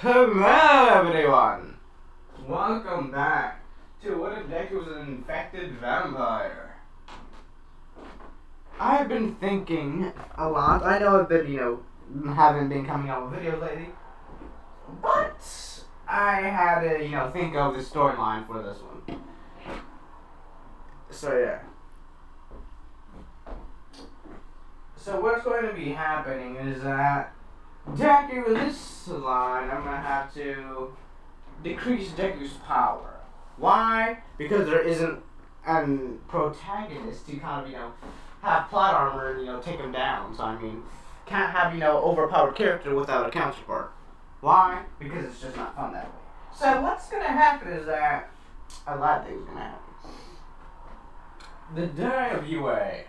Hello everyone! Welcome back to What If Deku was an Infected Vampire? I've been thinking a lot. I know I've been, haven't been coming out with videos lately. But I had to, think of the storyline for this one. So yeah. So what's going to be happening is that Deku in this line, I'm going to have to decrease Deku's power. Why? Because there isn't an protagonist to kind of, have plot armor and, take him down. So, can't have, overpowered character without a counterpart. Why? Because it's just not fun that way. So, what's going to happen is that a lot of things are going to happen. The day of UA,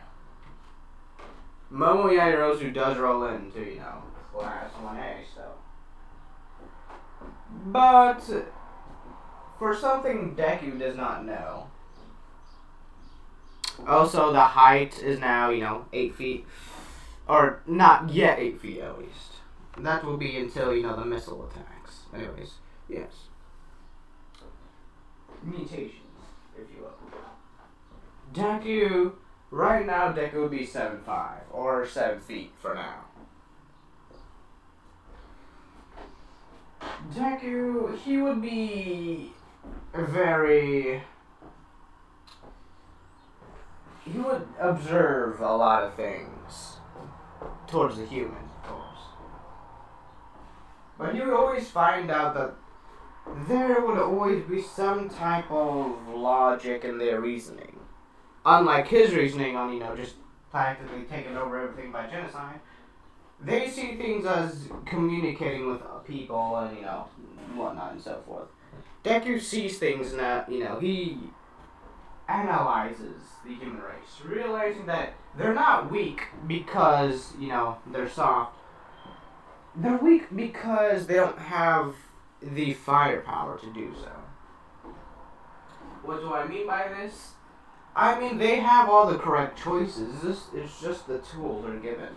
Momo Yaoyorozu does roll into, class 1A, so. But for something Deku does not know. Also, the height is now, 8 feet. Or not yet 8 feet, at least. That will be until, the missile attacks. Anyways, yes. Mutations, if you will. Deku, right now, Deku would be 7'5", or 7 feet for now. Deku, he would be he would observe a lot of things towards the humans, of course. But he would always find out that there would always be some type of logic in their reasoning. Unlike his reasoning on, just practically taking over everything by genocide. They see things as communicating with people and, whatnot and so forth. Deku sees things that, he analyzes the human race, realizing that they're not weak because, they're soft. They're weak because they don't have the firepower to do so. What do I mean by this? I mean, they have all the correct choices. It's just the tools are given.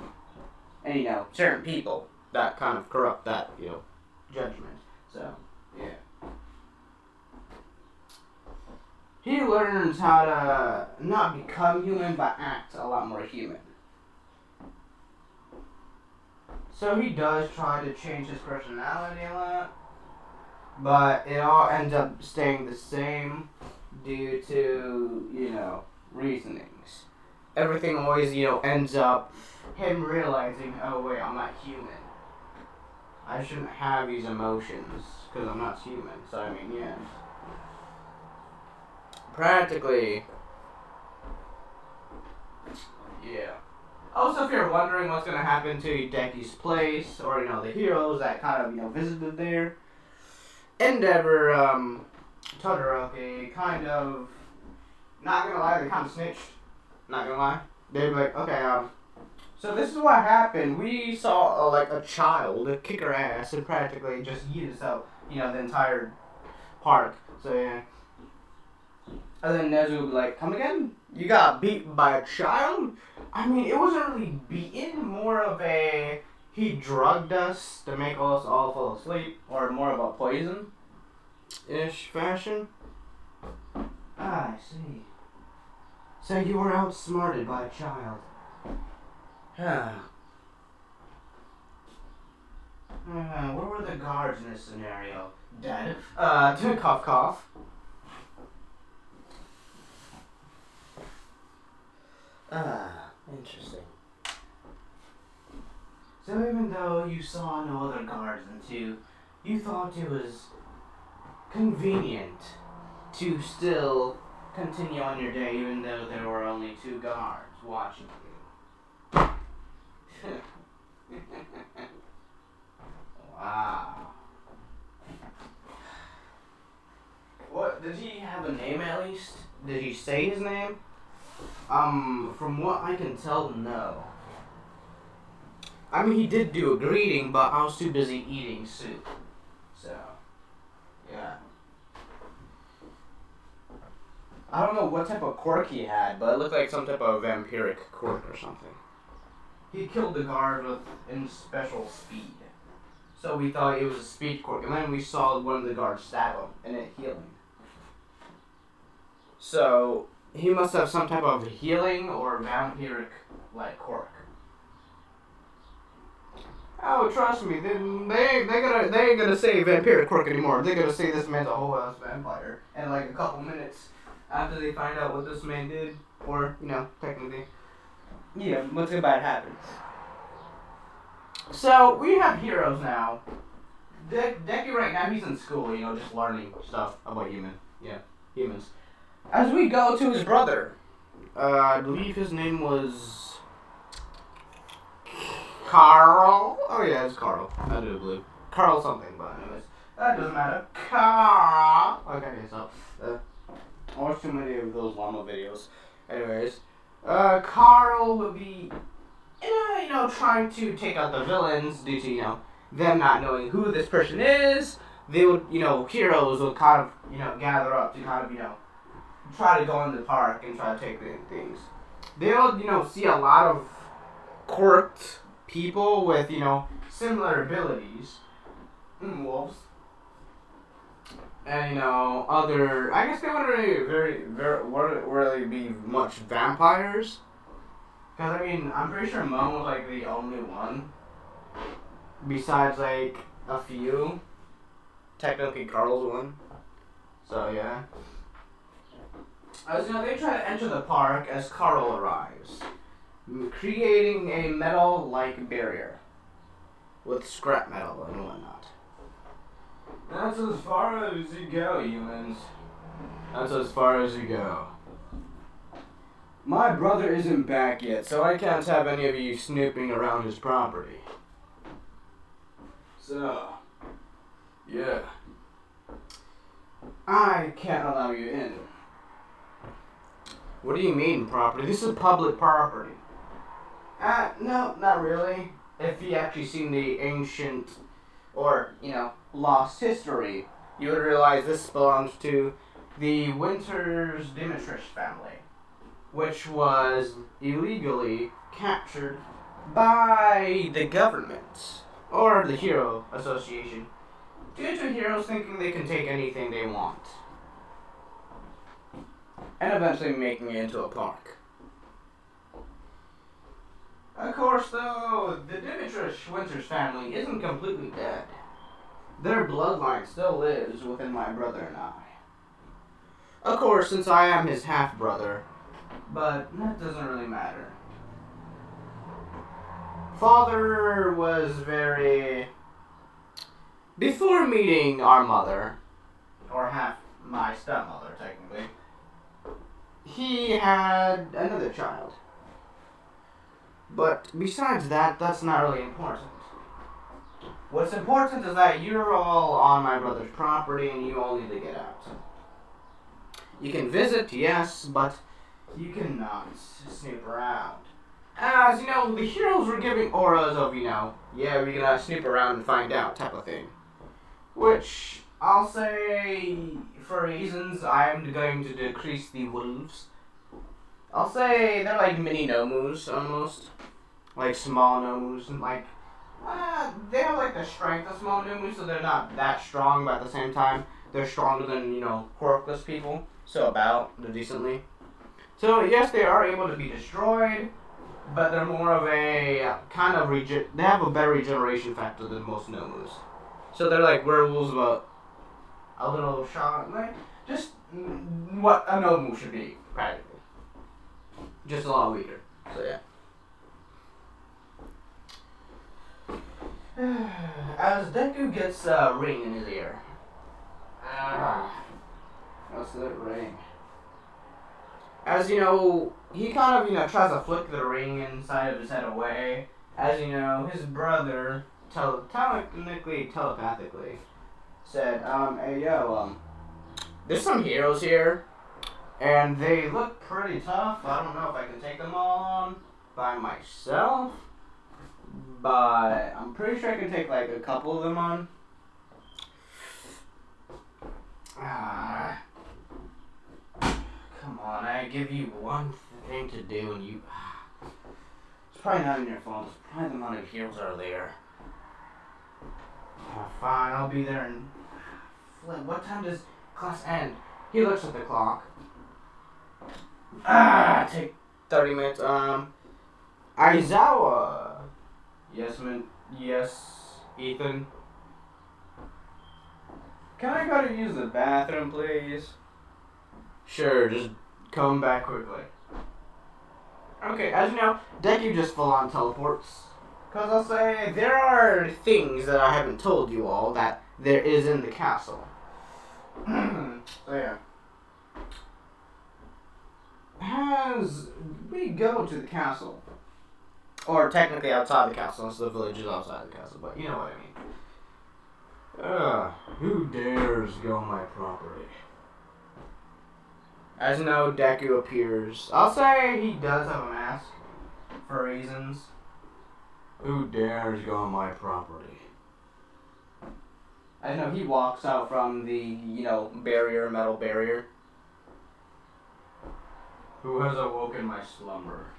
And, certain people that kind of corrupt that, judgment. So, yeah. He learns how to not become human, but act a lot more human. So he does try to change his personality a lot, but it all ends up staying the same due to, reasonings. Everything always, ends up him realizing, oh wait, I'm not human. I shouldn't have these emotions, because I'm not human. So, yeah. Practically, yeah. Also, if you're wondering what's going to happen to Deku's place, or, the heroes that kind of, visited there, Endeavor, Todoroki, kind of, not going to lie, they kind of snitched. Not going to lie. They'd be like, okay, so this is what happened. We saw, a child kick her ass and practically just yeet us out, the entire park. So, yeah. And then Nezu would be like, come again? You got beat by a child? It wasn't really beaten, more of a, he drugged us to make us all fall asleep, or more of a poison-ish fashion. Ah, I see. So you were outsmarted by a child. Where were the guards in this scenario? Dead. Cough cough. Interesting. So even though you saw no other guards until you thought it was convenient to still continue on your day even though there were only 2 guards watching you. Wow. What, did he have a name at least? Did he say his name? From what I can tell, no. He did do a greeting, but I was too busy eating soup. So, yeah. I don't know what type of quirk he had, but it looked like some type of vampiric quirk or something. He killed the guard with in special speed. So we thought it was a speed quirk, and then we saw one of the guards stab him, and it healed him. So he must have some type of healing or vampiric like quirk. Oh, trust me, they ain't gonna say vampiric quirk anymore. They're gonna say this man's a whole ass vampire in like a couple minutes after they find out what this man did, or technically, what's about to happen. So we have heroes now. Deku right now, he's in school, just learning stuff about humans. As we go to his brother, I believe his name was Carl. Oh yeah, it's Carl. I do believe Carl something, but anyways, that doesn't matter. Carl. Okay, so I watched too many of those llama videos. Anyways, Carl would be, trying to take out the villains due to them not knowing who this person is. They would, heroes would kind of, gather up to kind of, try to go in the park and try to take things. They'll, see a lot of quirked people with, similar abilities. Wolves. And, other, I guess they wouldn't really be much vampires. Because, I'm pretty sure Mom was, the only one. Besides, a few. Technically, Carl's one. So, yeah. As they try to enter the park as Carl arrives, creating a metal-like barrier with scrap metal and whatnot. That's as far as you go, humans. That's as far as you go. My brother isn't back yet, so I can't have any of you snooping around his property. So, yeah. I can't allow you in. What do you mean, property? This is public property. No, not really. If you actually seen the ancient or, lost history, you would realize this belongs to the Winters Dimitrish family, which was illegally captured by the government or the Hero Association due to heroes thinking they can take anything they want and eventually making it into a park. Of course, though, the Dimitrish Winters family isn't completely dead. Their bloodline still lives within my brother and I. Of course, since I am his half-brother, but that doesn't really matter. Father was very... Before meeting our mother, or half my stepmother, technically, he had another child. But besides that, that's not really important. What's important is that you're all on my brother's property and you all need to get out. You can visit, yes, but you cannot snoop around. As, the heroes were giving auras of, yeah, we're gonna snoop around and find out type of thing. Which, I'll say, for reasons, I'm going to decrease the wolves. I'll say they're like mini Nomus, almost. Like small Nomus, and they have the strength of small Nomus, so they're not that strong, but at the same time, they're stronger than, quirkless people. So decently. So yes, they are able to be destroyed, but they're more of a kind of they have a better regeneration factor than most Nomus. So they're like werewolves, but a little shot, just what a Nomu should be, practically. Just a lot weaker. So yeah. As Deku gets a ring in his ear. What's that ring? As he kind of, tries to flick the ring inside of his head away. As his brother, telepathically, said, hey yo, there's some heroes here, and they look pretty tough. I don't know if I can take them on by myself, but I'm pretty sure I can take a couple of them on. Come on, I give you one thing to do and you... It's probably not in your fault. It's probably the amount of heroes are there. Fine, I'll be there in... Flint, what time does class end? He looks at the clock. Take 30 minutes. Aizawa. Yes, Ethan. Can I go to use the bathroom, please? Sure, just come back quickly. Okay, as you know, Deku just full on teleports. Because I'll say, there are things that I haven't told you all that there is in the castle. So yeah. As we go to the castle, or technically outside the castle, so the village is outside the castle, but you know what I mean. Who dares go on my property? As you know, Deku appears. I'll say he does have a mask, for reasons. Who dares go on my property? I know he walks out from the, metal barrier. Who has awoken my slumber?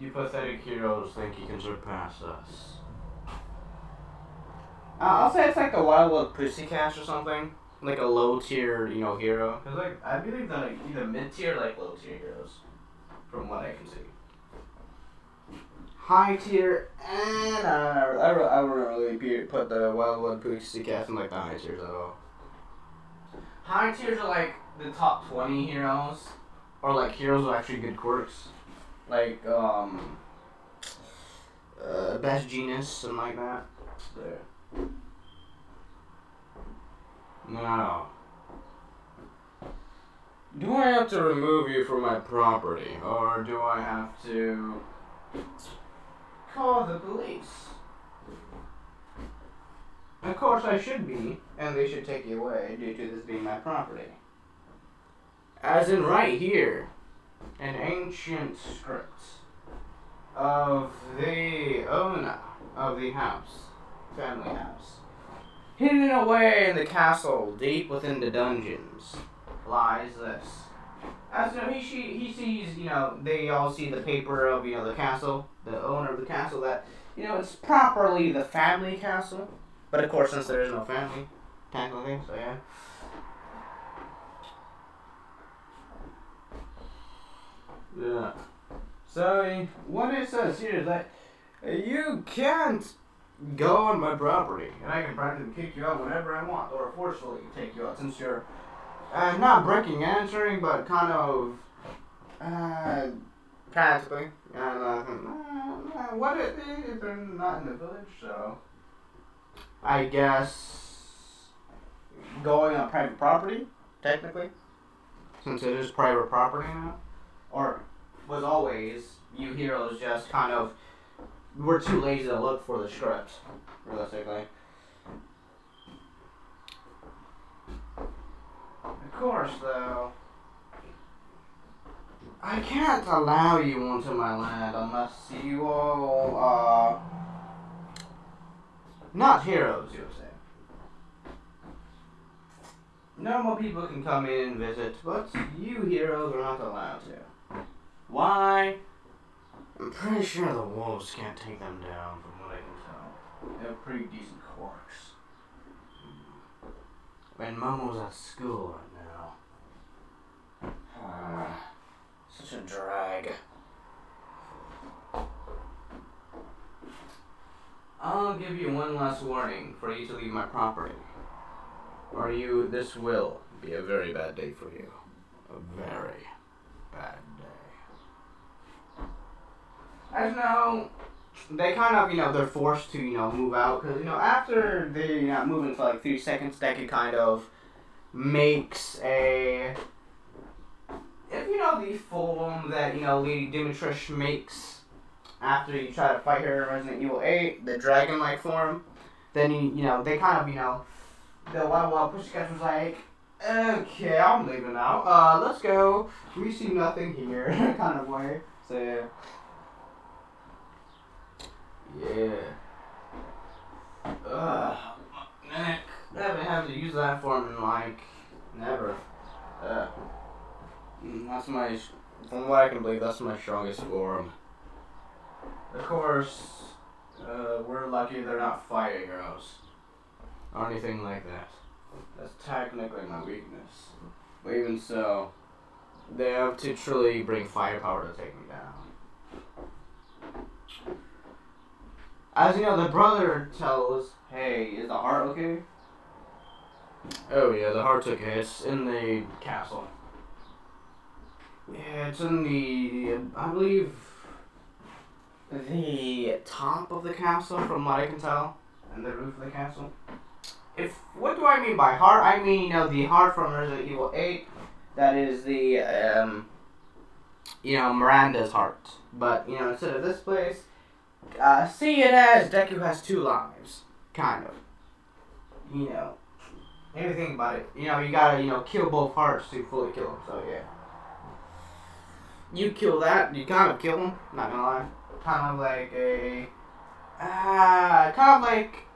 You pathetic heroes think you can surpass us. I'll say it's like the Wild Pussycats or something. Like a low tier, hero. Cause I believe they're either mid tier, low tier heroes. From what I can see. High tier, and I wouldn't really put the Wild Pussycats in the high tiers at all. High tiers are the top 20 heroes, or heroes with actually good quirks, Best Genius, something like that. There. Now, do I have to remove you from my property, or do I have to call the police? Of course I should be, and they should take you away due to this being my property. As in right here, an ancient script of the owner of the house, family house. Hidden away in the castle, deep within the dungeons, lies this. As you know, he sees, they all see the paper of, the castle, the owner of the castle, that, it's properly the family castle. But of course, since there is no family, technically, so yeah. Yeah. So, what it says here is that you can't go on my property, and I can practically kick you out whenever I want, or forcefully take you out, since you're not breaking and entering, but kind of practically. What it is if they're not in the village, so I guess going on private property, technically, since it is private property now, or was always, you heroes just kind of were too lazy to look for the script, realistically. Of course, though, I can't allow you onto my land unless you all, not heroes, you would say. Normal people can come in and visit, but you heroes are not allowed to. Why? I'm pretty sure the wolves can't take them down, from what I can tell. They have pretty decent quirks. When Momo's at school right now. Such a drag. I'll give you one last warning for you to leave my property. Or this will be a very bad day for you. A very bad day. As you know, they kind of, they're forced to, move out. Because, after they move into 3 seconds, Deku kind of makes a... If the form that, Lady Dimitrish makes after you try to fight her in Resident Evil 8, the dragon-like form, then, they kind of, the Wild Pussycat was like, okay, I'm leaving now. Let's go. We see nothing here, kind of way. So, yeah. Yeah. Neck. I haven't had to use that form in, never. That's from what I can believe, that's my strongest form. Of course, we're lucky they're not fire arrows. Or anything like that. That's technically my weakness. But even so, they have to truly bring firepower to take me down. As you know, the brother tells, hey, is the heart okay? Oh yeah, the heart's okay. It's in the castle. Yeah, it's in the, I believe, the top of the castle from what I can tell. And the roof of the castle. What do I mean by heart? I mean, the heart from Resident Evil 8. That is the, Miranda's heart. But, instead of this place, see it as Deku has 2 lives. Kind of. Maybe think about it. You gotta, kill both hearts to fully kill him. So, yeah. You kill that, you kind of kill him. Not gonna lie. Kind of like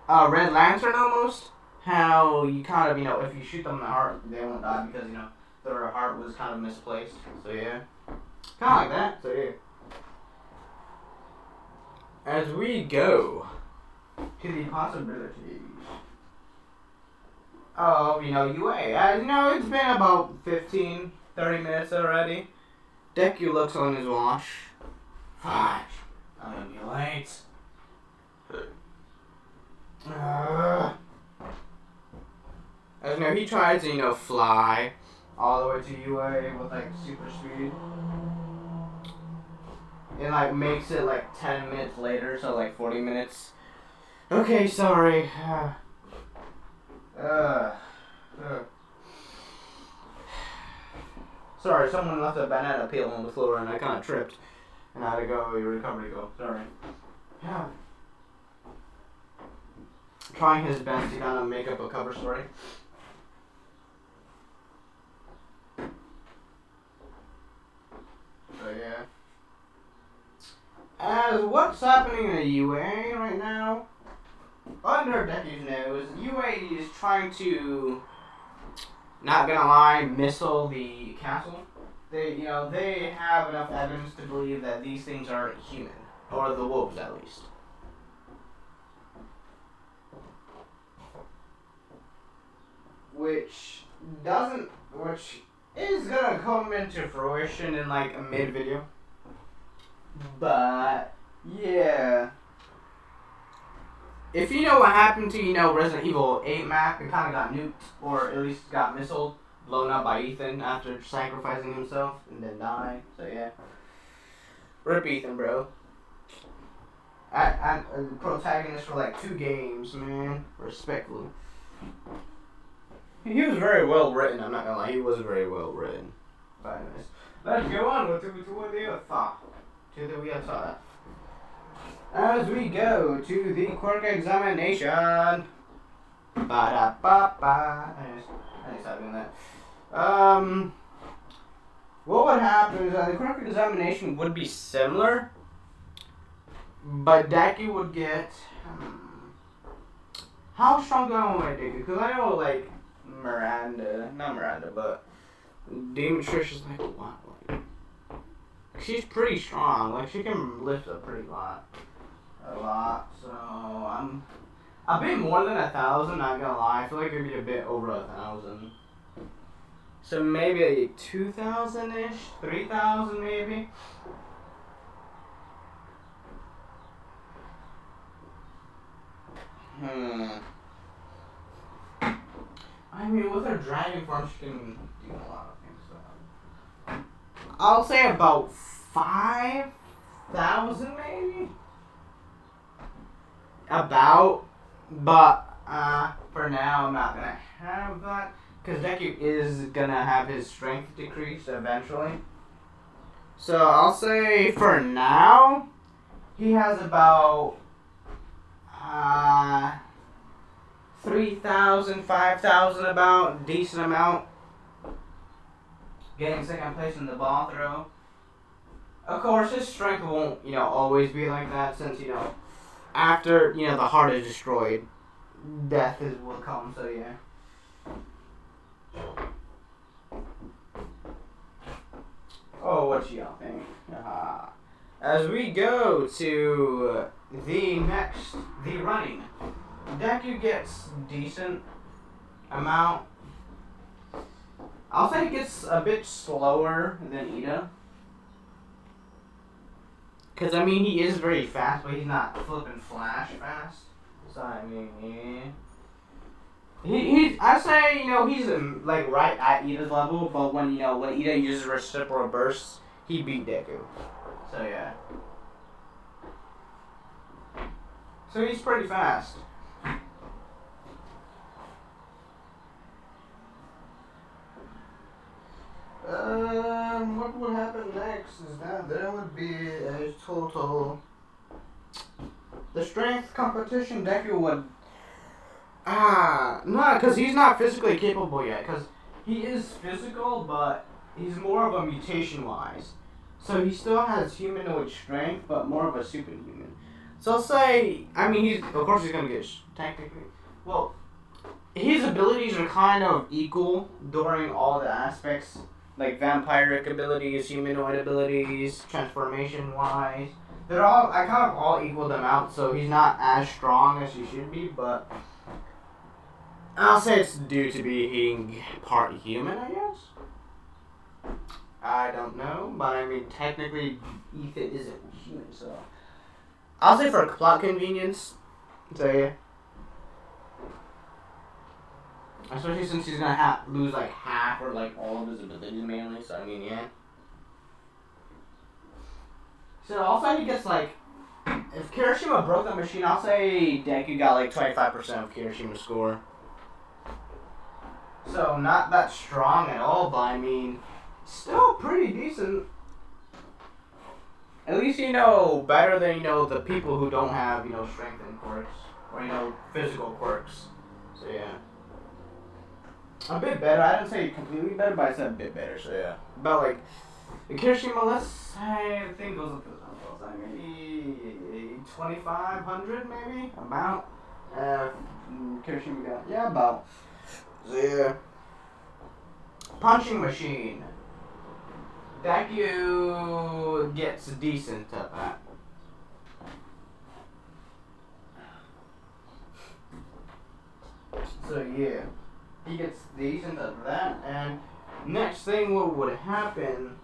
a Red Lantern almost. How you kind of, if you shoot them in the heart, they won't die because, their heart was kind of misplaced. So, yeah. Kind of like that. So, yeah. As we go to the possibilities of, UA. It's been about 15, 30 minutes already. Deku looks on his watch. Fudge. I'm gonna be late. As he tries to, fly all the way to UA with, super speed. It, makes it, 10 minutes later, so, 40 minutes. Okay, sorry. Sorry, someone left a banana peel on the floor and I kind of tripped. And I had to go, your recovery go. Sorry. Yeah. Trying his best to kind of make up a cover story. So, yeah. As what's happening in UA right now, under Deku's nose, UA is trying to, not gonna lie, missile the castle. They have enough evidence to believe that these things aren't human, or the wolves at least. Which is gonna come into fruition in a mid-video. But, yeah. If you know what happened to, Resident Evil 8 map, it kind of got nuked, or at least got missiled, blown up by Ethan after sacrificing himself and then dying. So, yeah. Rip Ethan, bro. I'm a protagonist for 2 games, man. Respectfully. He was very well written, I'm not gonna lie. He was very well written. But anyways, let's go on with the other thought. As we go to the quirk examination. Ba-da-ba-ba. I need to stop doing that. What would happen is the quirk examination would be similar, but Deku would get. How strong do I want to Deku? Because I know, not Miranda, but Demon Trish is what? She's pretty strong. She can lift a lot. So a bit more than 1,000. Not gonna lie. I feel like it'd be a bit over 1,000. So maybe 2,000-ish, 3,000 maybe. I mean, with her dragon form, she can do a lot of things. So I'll say about 5,000 maybe. But for now, I'm not gonna have that because Deku is gonna have his strength decrease eventually. So I'll say for now, he has about 3,000, 5,000 about, decent amount. Getting second place in the ball throw. Of course, his strength won't, always be like that since, after, the heart is destroyed, death will come, so yeah. Oh, what y'all think? As we go to the running. Deku gets decent amount. I'll say he gets a bit slower than Ida. Because, I mean, he is very fast, but he's not flipping flash fast. So, I mean, yeah. I say, he's like right at Ida's level, but when Ida uses reciprocal bursts, he beat Deku. So, yeah. So, he's pretty fast. What would happen next is that there would be a total... The strength competition, Deku would... no, because he's not physically capable yet, because he is physical, but he's more of a mutation-wise. So he still has humanoid strength, but more of a superhuman. So I'll say, I mean, of course he's going to get, technically, well, his abilities are kind of equal during all the aspects, like vampiric abilities, humanoid abilities, transformation-wise. They're all, I kind of all equal them out, so he's not as strong as he should be, but I'll say it's due to being part human, I guess. I don't know, but I mean, technically, Ethan isn't human, so I'll say for plot convenience, so yeah. Especially since he's gonna lose like half or like all of his abilities mainly, so I mean, yeah. So I'll say he gets like, if Kirishima broke the machine, I'll say Deku got like 25% of Kirishima's score. So not that strong at all, but I mean, still pretty decent. At least, better than, the people who don't have, strength and quirks. Or, physical quirks. So, yeah. A bit better. I didn't say completely better, but I said a bit better, so yeah. About, like, Kirishima, let's say, the thing goes up to maybe 2,500, maybe? About. Kirishima got, yeah, about. So, yeah. Punching machine. Deku gets decent at that. So yeah, he gets decent at that, and next thing what would happen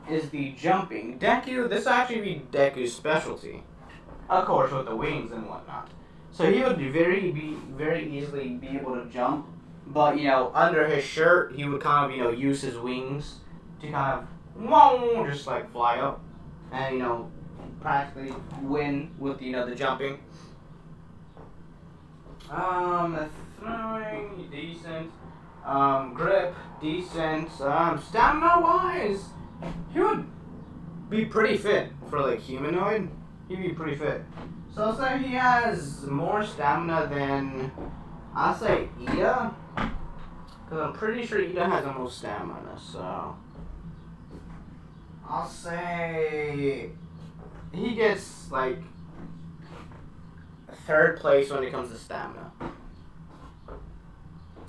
is the jumping. Deku, this actually be Deku's specialty. Of course, with the wings and whatnot. So he would very easily be able to jump, but under his shirt, he would kind of use his wings to kind of just like fly up and practically win with the jumping. Throwing decent, grip decent, stamina wise he would be pretty fit for like humanoid. He'd be pretty fit. So I'll say he has more stamina than I'll say Ida, because I'm pretty sure Ida has the most stamina. So I'll say he gets like third place when it comes to stamina.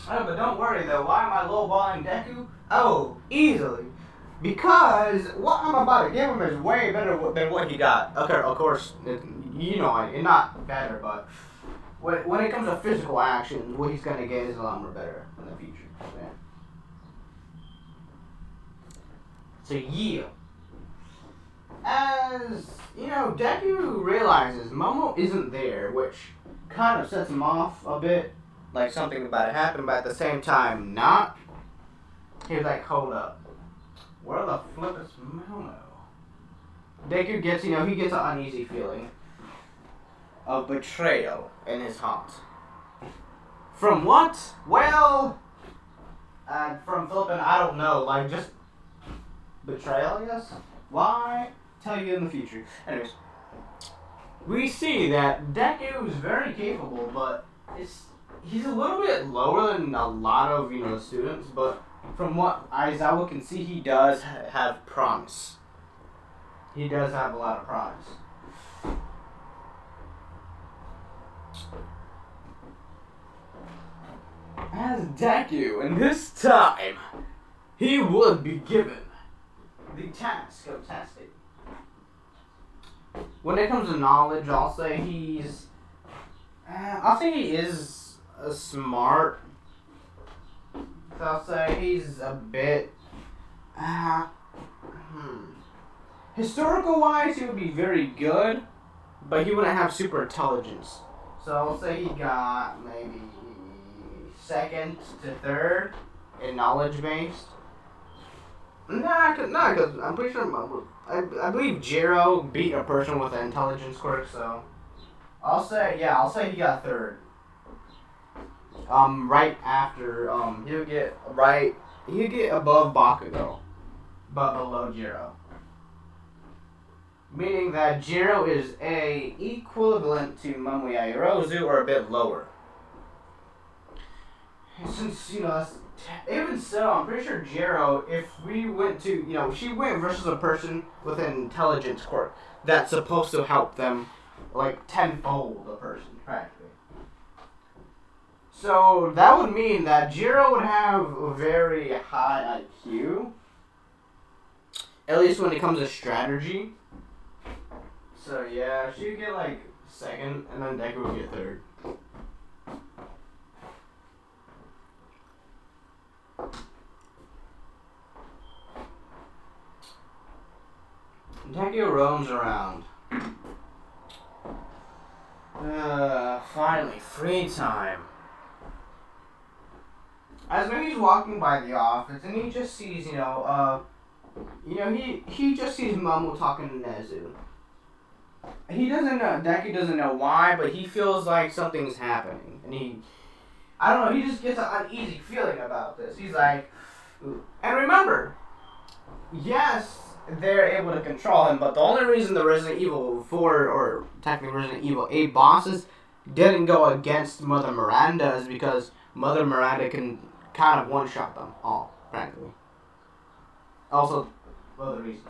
Oh, but don't worry though. Why am I lowballing Deku? Oh, easily. Because what I'm about to give him is way better than what he got. Okay, of course, it's not better, but when it comes to physical action, what he's gonna get is a lot more better in the future. So yeah. As, Deku realizes Momo isn't there, which kind of sets him off a bit, like something about to happen, but at the same time not. He's like, hold up. Where the flip is Momo? Deku gets, he gets an uneasy feeling of betrayal in his heart. From what? Well, from flipping, I don't know, like just betrayal, I guess? Why? Tell you in the future. Anyways, we see that Deku is very capable, but he's a little bit lower than a lot of the students. But from what Aizawa can see, he does have promise. He does have a lot of promise. As Deku, and this time, he would be given the task of testing when it comes to knowledge, I'll say he is smart. So I'll say he's a bit, historical wise, he would be very good, but he wouldn't have super intelligence. So I'll say he got maybe second to third in knowledge based. Cause I'm pretty sure I believe Jiro beat a person with an intelligence quirk, so I'll say he got third. Right after he'll get above Bakugo, but below Jiro. Meaning that Jiro is equivalent to Momoya Yorozu or a bit lower. Since, even so, I'm pretty sure Jiro, if we went to, she went versus a person with an intelligence quirk that's supposed to help them, like, tenfold a person, practically. So, that would mean that Jiro would have a very high IQ, at least when it comes to strategy. So, yeah, she would get, like, second, and then Deku would get third. Deku roams around. Finally, free time. As when he's walking by the office, and he just sees, he just sees Momo talking to Nezu. Deku doesn't know why, but he feels like something's happening. And he just gets an uneasy feeling about this. He's like, ooh. And remember, yes, they're able to control him, but the only reason the Resident Evil 4, or technically Resident Evil 8 bosses didn't go against Mother Miranda is because Mother Miranda can kind of one-shot them all, practically. Also, other reasons.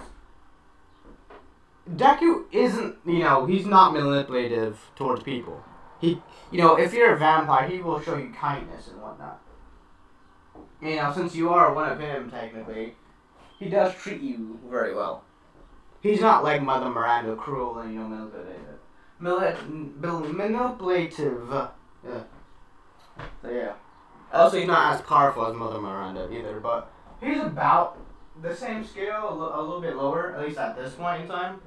Deku isn't, he's not manipulative towards people. He, if you're a vampire, he will show you kindness and whatnot. Since you are one of him, technically, he does treat you very well. He's not like Mother Miranda, cruel and, manipulative. Yeah. So, yeah. Also, he's not as powerful as Mother Miranda either, but he's about the same scale, a little bit lower, at least at this point in time.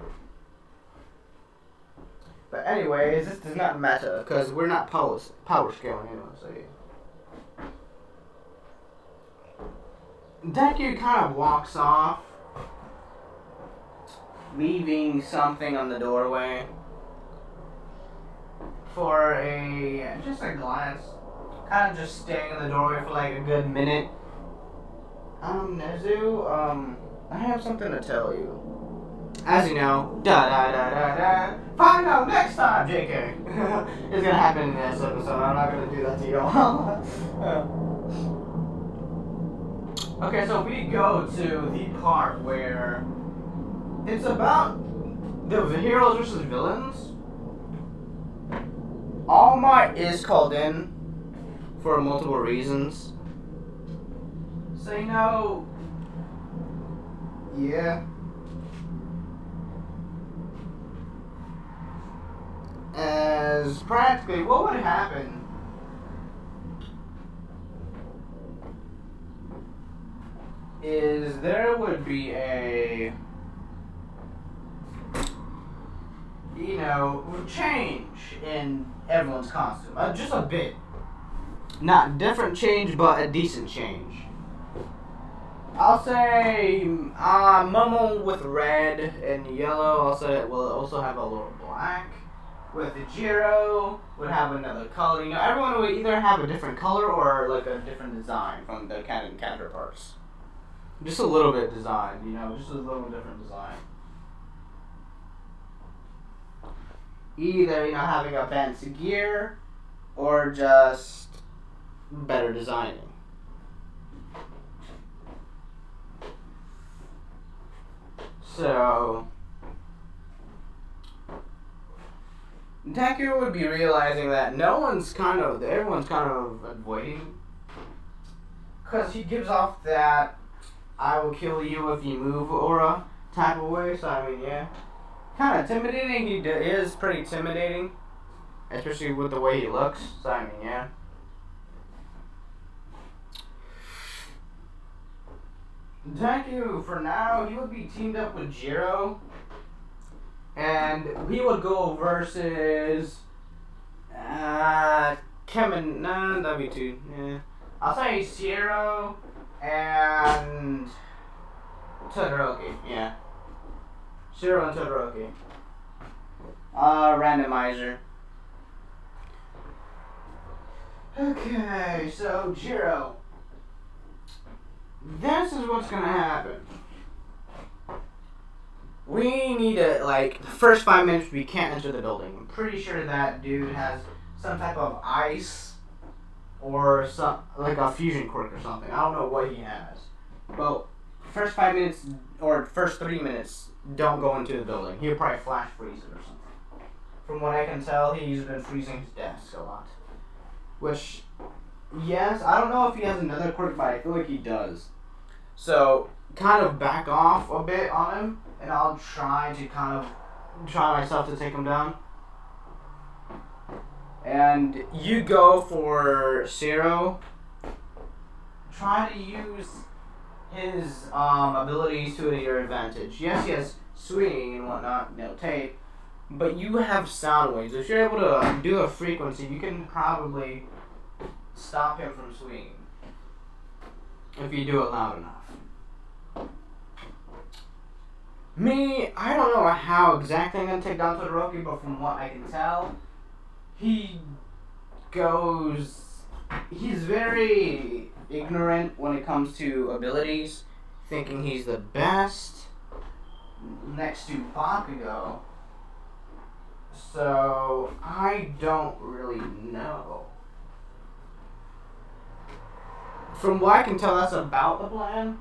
But anyways, this does not matter, because we're not power scaling anyway, so yeah. Deku kind of walks off, leaving something on the doorway for just a glance. Kind of just staying in the doorway for like a good minute. Nezu, I have something to tell you. As you know, find out next time, JK. It's gonna happen in this episode. I'm not gonna do that to y'all. Okay, so we go to the part where it's about the heroes versus villains. All Might is called in for multiple reasons. So, yeah. As practically, what would happen is there would be a, change in everyone's costume. Just a bit. Not different change, but a decent change. I'll say Momo with red and yellow. I'll say will also have a little black. With the Jiro would have another color. Everyone would either have a different color or like a different design from the canon counterparts. Just a little bit design, just a little different design. Either, having a fancy gear or just better designing. So, Deku would be realizing that everyone's kind of avoiding, because he gives off that I will kill you if you move aura type of way, so yeah. kind of intimidating. He is pretty intimidating, especially with the way he looks. So I mean, yeah. Deku, for now, he would be teamed up with Jiro, and he would go versus Kevin. Nah, that'd be two. Yeah, I'll say Zero and Todoroki. Yeah, Zero and Todoroki. Randomizer. Okay, so Jiro. This is what's gonna happen. We need to, like, the first 5 minutes we can't enter the building. I'm pretty sure that dude has some type of ice or some, like a fusion quirk or something. I don't know what he has. But first 5 minutes or first 3 minutes, don't go into the building. He'll probably flash freeze it or something. From what I can tell, he's been freezing his desk a lot. Which, yes, I don't know if he has another quirk, but I feel like he does. So, kind of back off a bit on him, and I'll try myself to take him down. And you go for Zero. Try to use his abilities to your advantage. Yes, he has swinging and whatnot, tape, but you have sound waves. If you're able to do a frequency, you can probably stop him from swinging. If you do it loud enough. Me, I don't know how exactly I'm going to take down Todoroki, but from what I can tell, he's very ignorant when it comes to abilities, thinking he's the best next to Bakugo. So, I don't really know. From what I can tell, that's about the plan.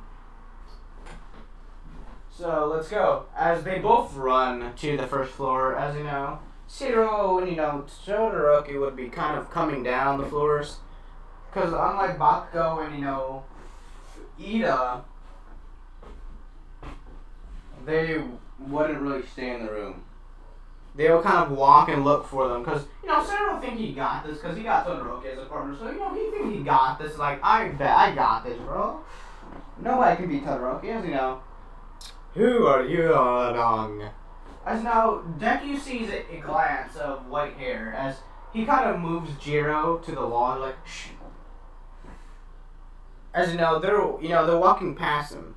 So let's go. As they both run to the first floor, as you know, Zero and Todoroki would be kind of coming down the floors, because unlike Bakugo and Ida, they wouldn't really stay in the room. They would kind of walk and look for them, because Zero think he got this, because he got Todoroki as a partner, so he think he got this. Like, I bet I got this, bro. Nobody can beat Todoroki, as you know. Who are you, Dong? As now, Deku sees a glance of white hair as he kind of moves Jiro to the wall, like, shh. As they're walking past him.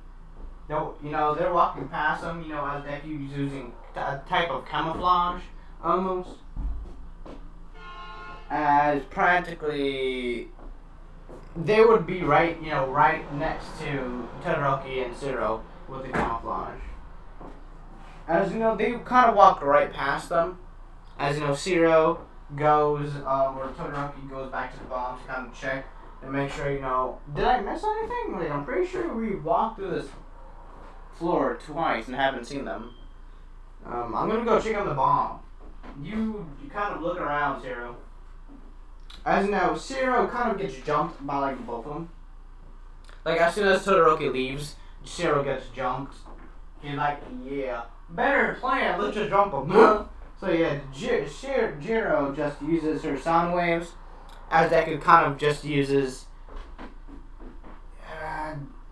They're walking past him, as Deku's using a type of camouflage, almost. As practically, they would be right next to Todoroki and Zero with the camouflage. As they kind of walk right past them. As Zero goes, or Todoroki goes back to the bomb to kind of check and make sure, did I miss anything? Like, I'm pretty sure we walked through this floor twice and haven't seen them. I'm gonna go check on the bomb. You kind of look around, Zero. As Zero kind of gets jumped by, like, both of them. Like, as soon as Todoroki leaves, Zero gets jumped. He's like, yeah, better plan, let's just jump him. So yeah, Jiro just uses her sound waves, as Deku kind of just uses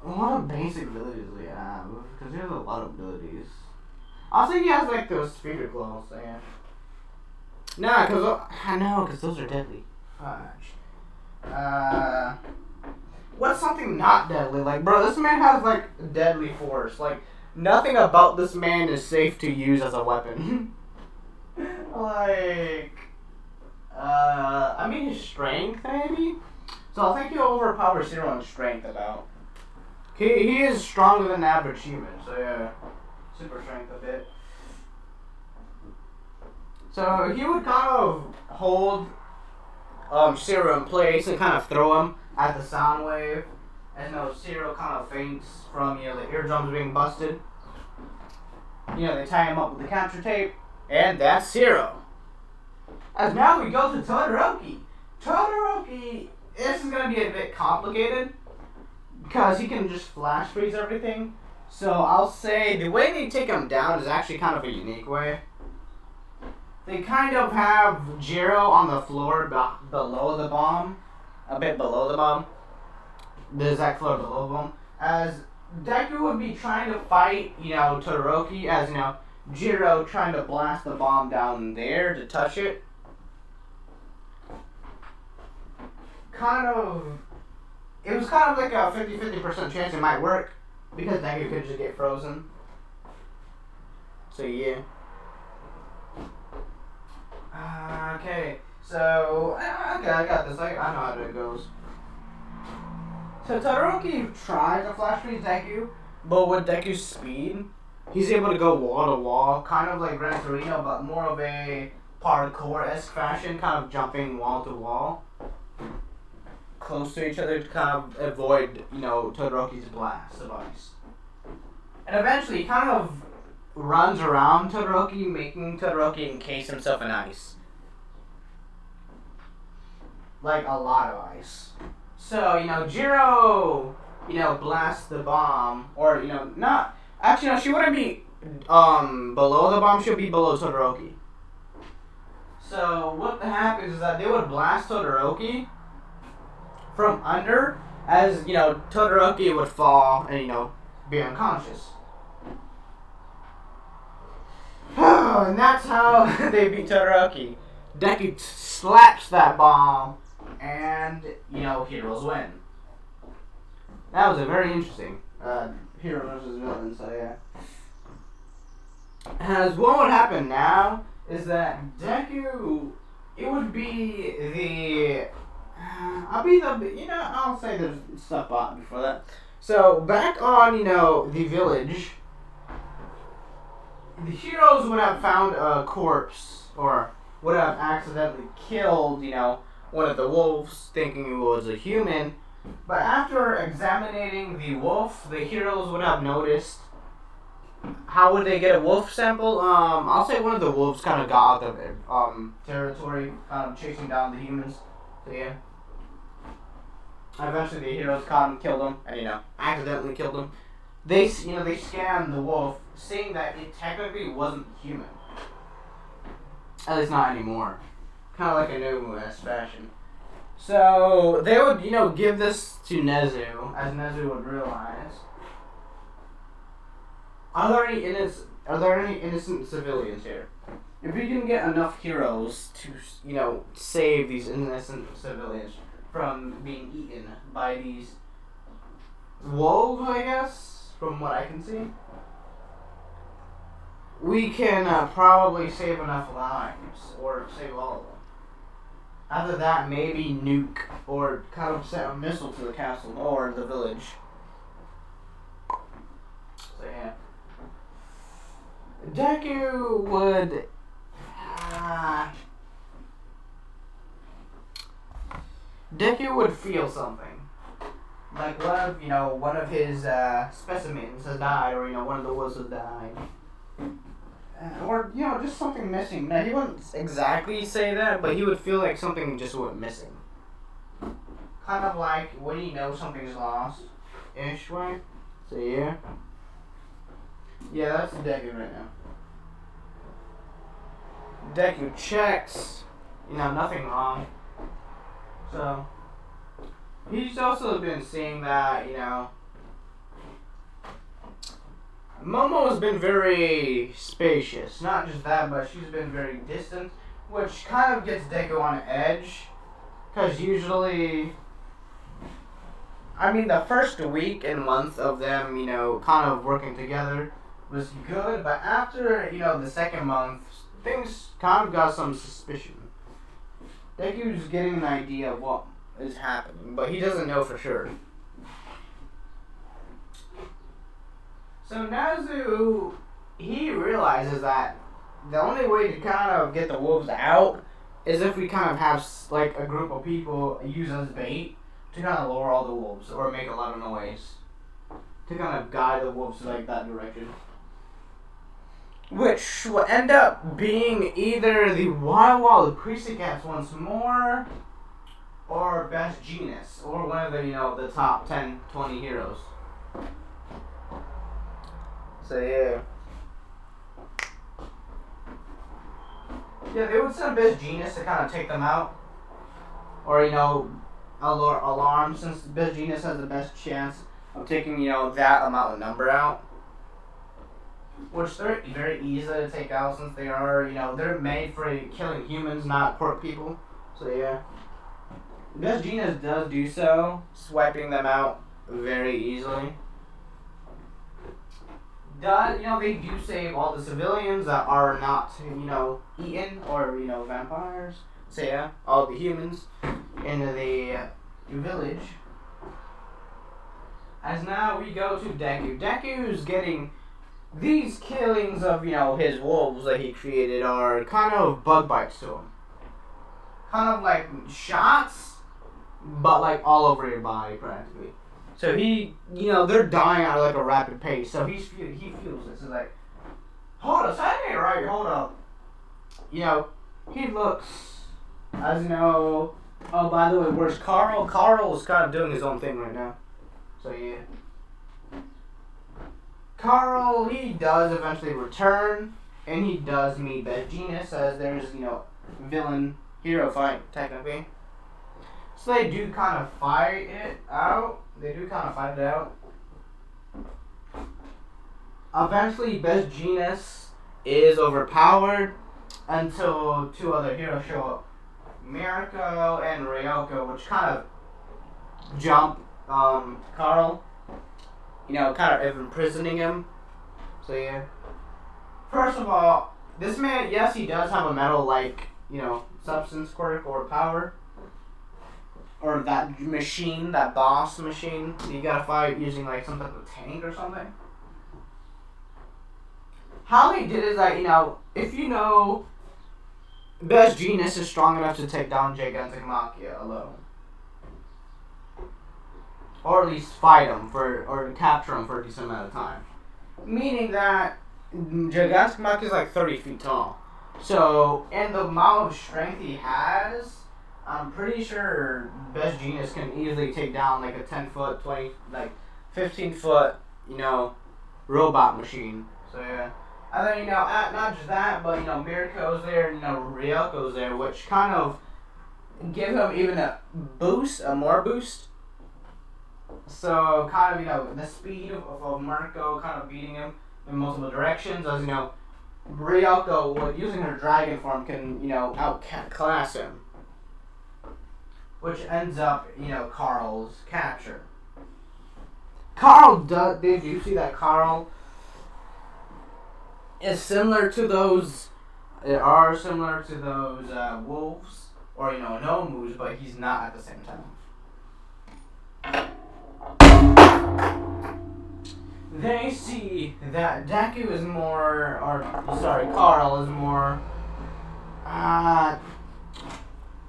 what basic abilities do we have? Because he has a lot of abilities. I'll say he has like those spirit claws, so yeah. Nah, because those are deadly. Fudge. What's something not deadly? Like, bro, this man has, like, deadly force. Like, nothing about this man is safe to use as a weapon. Like, I mean, his strength, maybe? So I think he'll overpower Zero in strength about. He is stronger than average human, so yeah. Super strength a bit. So he would kind of hold Zero in place and kind of throw him at the sound wave, as Zero kind of faints from the eardrums being busted. They tie him up with the capture tape, and that's Zero. As now we go to Todoroki. Todoroki, this is gonna be a bit complicated because he can just flash freeze everything. So I'll say the way they take him down is actually kind of a unique way. They kind of have Jiro on the floor below the bomb, a bit below the bomb, the exact floor below the bomb, as Deku would be trying to fight, Todoroki, as, Jiro trying to blast the bomb down there to touch it. It was kind of like a 50% chance it might work, because Deku could just get frozen. So, yeah. Okay, so, okay, I got this. I know how it goes. So Todoroki tried to flash freeze Deku, but with Deku's speed, he's able to go wall to wall, kind of like Gran Torino, but more of a parkour-esque fashion, kind of jumping wall to wall, close to each other to kind of avoid, Todoroki's blast of ice. And eventually, he kind of runs around Todoroki, making Todoroki encase himself in ice. Like a lot of ice. So, Jiro, blasts the bomb, or, not, actually, no, she wouldn't be, below the bomb, she'll be below Todoroki. So, what happens is that they would blast Todoroki from under, as, Todoroki would fall and, be unconscious. And that's how they beat Todoroki. Deku slaps that bomb, and, heroes win. That was a very interesting hero versus villain, so yeah. As what would happen now is that Deku, it would be the, I'll say there's stuff before that. So, back on, the village, the heroes would have found a corpse, or would have accidentally killed, one of the wolves, thinking it was a human. But after examining the wolf, the heroes would have noticed. How would they get a wolf sample? I'll say one of the wolves kind of got out of their territory, chasing down the humans. So yeah. Eventually, the heroes caught him, killed him, and accidentally killed him. They scanned the wolf, seeing that it technically wasn't human. At least not anymore. Kind of like a new fashion. So they would, give this to Nezu, as Nezu would realize. Are there any innocent civilians here? If we can get enough heroes to, save these innocent civilians from being eaten by these wolves, I guess, from what I can see, we can probably save enough lives, or save all of them. After that, maybe nuke, or kind of send a missile to the castle, or the village. So yeah. Deku would... Deku would feel something. Like one of his specimens has died, or one of the wolves has died. Or, just something missing. Now, he wouldn't exactly say that, but he would feel like something just went missing. Kind of like when you know something's lost-ish way. So, yeah. Yeah, that's Deku right now. Deku checks. Nothing wrong. So, he's also been seeing that, Momo has been very spacious. Not just that, but she's been very distant, which kind of gets Deku on edge. Because usually, the first week and month of them, kind of working together was good. But after, the second month, things kind of got some suspicion. Deku's getting an idea of what is happening, but he doesn't know for sure. So Nezu, he realizes that the only way to kind of get the wolves out is if we kind of have like a group of people use as bait to kind of lure all the wolves or make a lot of noise to kind of guide the wolves like that direction. Which will end up being either the Wild Pussycats once more, or Best Genius, or one of the, the top 10, 20 heroes. So yeah. Yeah, they would send Best Genius to kind of take them out. Or, alarm, since Best Genius has the best chance of taking, that amount of number out. Which they're very easy to take out since they are, they're made for killing humans, not pork people. So yeah. Best Genius does do so, swiping them out very easily. They do save all the civilians that are not, eaten or, vampires. So yeah, all the humans in the village. As now we go to Deku. Deku's getting these killings of, his wolves that he created are kind of bug bites to him. Kind of like shots, but like all over your body practically. So he, they're dying at like a rapid pace. So he feels this. He's like, hold up, that ain't right. Hold up. He looks, as oh, by the way, where's Carl? Carl is kind of doing his own thing right now. So yeah. Carl, he does eventually return, and he does meet Best Genius as there's, villain hero fight technically. So they do kind of fight it out. Eventually, Best Genius is overpowered until two other heroes show up. Mirko and Ryoko, which kind of jump Carl, kind of imprisoning him. So yeah. First of all, this man, yes, he does have a metal like, substance quirk or power. Or that machine, that boss machine, you gotta fight using like some type of tank or something. How they did is that, if Best Genius is strong enough to take down Gigantic Machia alone. Or at least fight him or capture him for a decent amount of time. Meaning that Gigantic Machia is like 30 feet tall. So, and the amount of strength he has, I'm pretty sure Best Genius can easily take down like a 10-foot, 20, like 15-foot, robot machine. So yeah. And then, not just that, but, Mirko's there, Ryoko's there, which kind of give him even a more boost. So, kind of, the speed of Mirko kind of beating him in multiple directions. As, Ryoko, using her dragon form, can, outclass him. Which ends up, Carl's capture. Did you see that Carl is similar to those, wolves, or, no moves, but he's not at the same time. They see that Deku is more, Carl is more,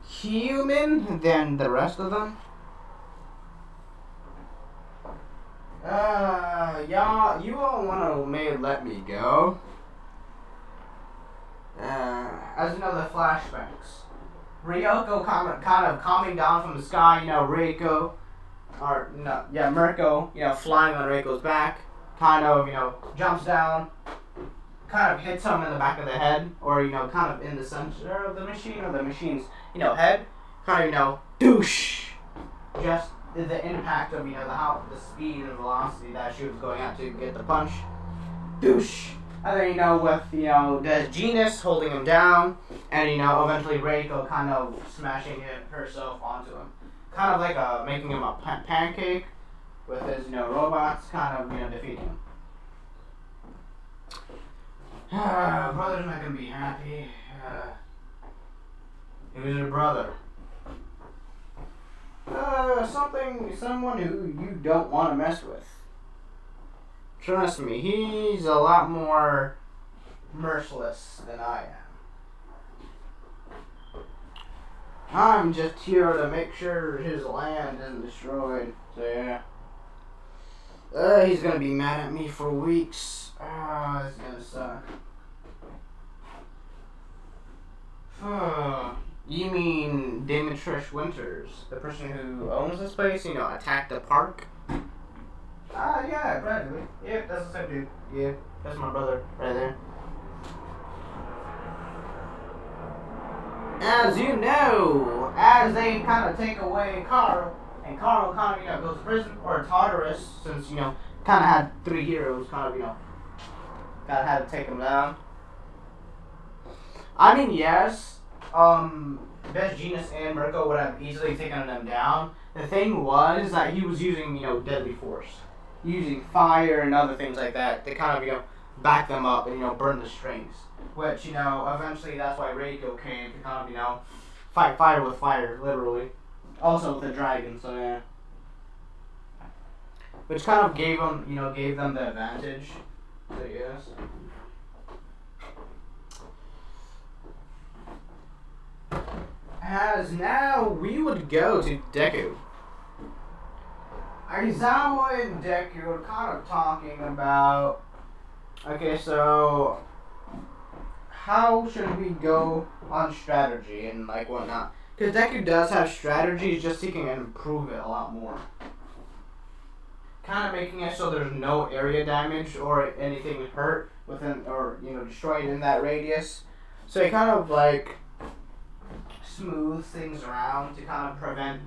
human than the rest of them. Y'all, you all may let me go. As you know, the flashbacks. Ryoko kind of coming down from the sky, Mirko, flying on Reiko's back, kind of, jumps down, kind of hits him in the back of the head, or, kind of in the center of the machine, or the machine's, head, kind of, douche, just the impact of, the speed and velocity that she was going at to get the punch, douche. And then, with, the Genius holding him down, and, eventually Reiko kind of smashing herself onto him. Kind of like making him a pancake with his, robots, kind of, defeating him. Brother's not gonna be happy. Who's your brother? Someone who you don't want to mess with. Trust me, he's a lot more merciless than I am. I'm just here to make sure his land isn't destroyed. So yeah. He's gonna be mad at me for weeks. This is gonna suck. You mean Demetrish Winters, the person who owns this place, attacked the park? Yeah, practically. Yep, that's the same dude. Yeah, that's my brother right there. As you know, as they kind of take away Carl, and Carl kind of, goes to prison, or Tartarus, since, kind of had 3 heroes, kind of, kind of had to take him down. I mean, yes, Best Genius and Mirko would have easily taken them down. The thing was that he was using, deadly force. Using fire and other things like that to kind of, back them up and, burn the strings. Which, eventually that's why Reiko came to kind of, fight fire with fire, literally. Also with the dragon, so yeah. Which kind of gave them the advantage, I guess. As now we would go to Deku. Aizawa and Deku are kind of talking about, okay, so how should we go on strategy and like whatnot? Because Deku does have strategies, just he can improve it a lot more. Kind of making it so there's no area damage or anything hurt within or destroyed in that radius. So he kind of like smooths things around to kind of prevent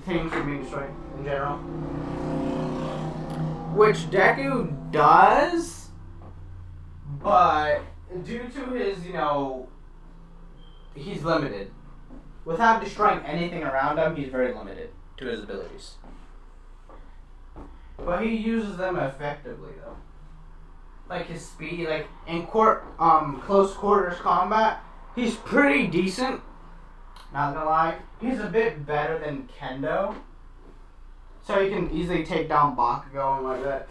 things from being destroyed in general. Which Deku does, but due to his, he's limited. Without destroying anything around him, he's very limited to his abilities. But he uses them effectively, though. Like his speed, like in close quarters combat, he's pretty decent. Not gonna lie, he's a bit better than Kendo. So he can easily take down Bakugo and like that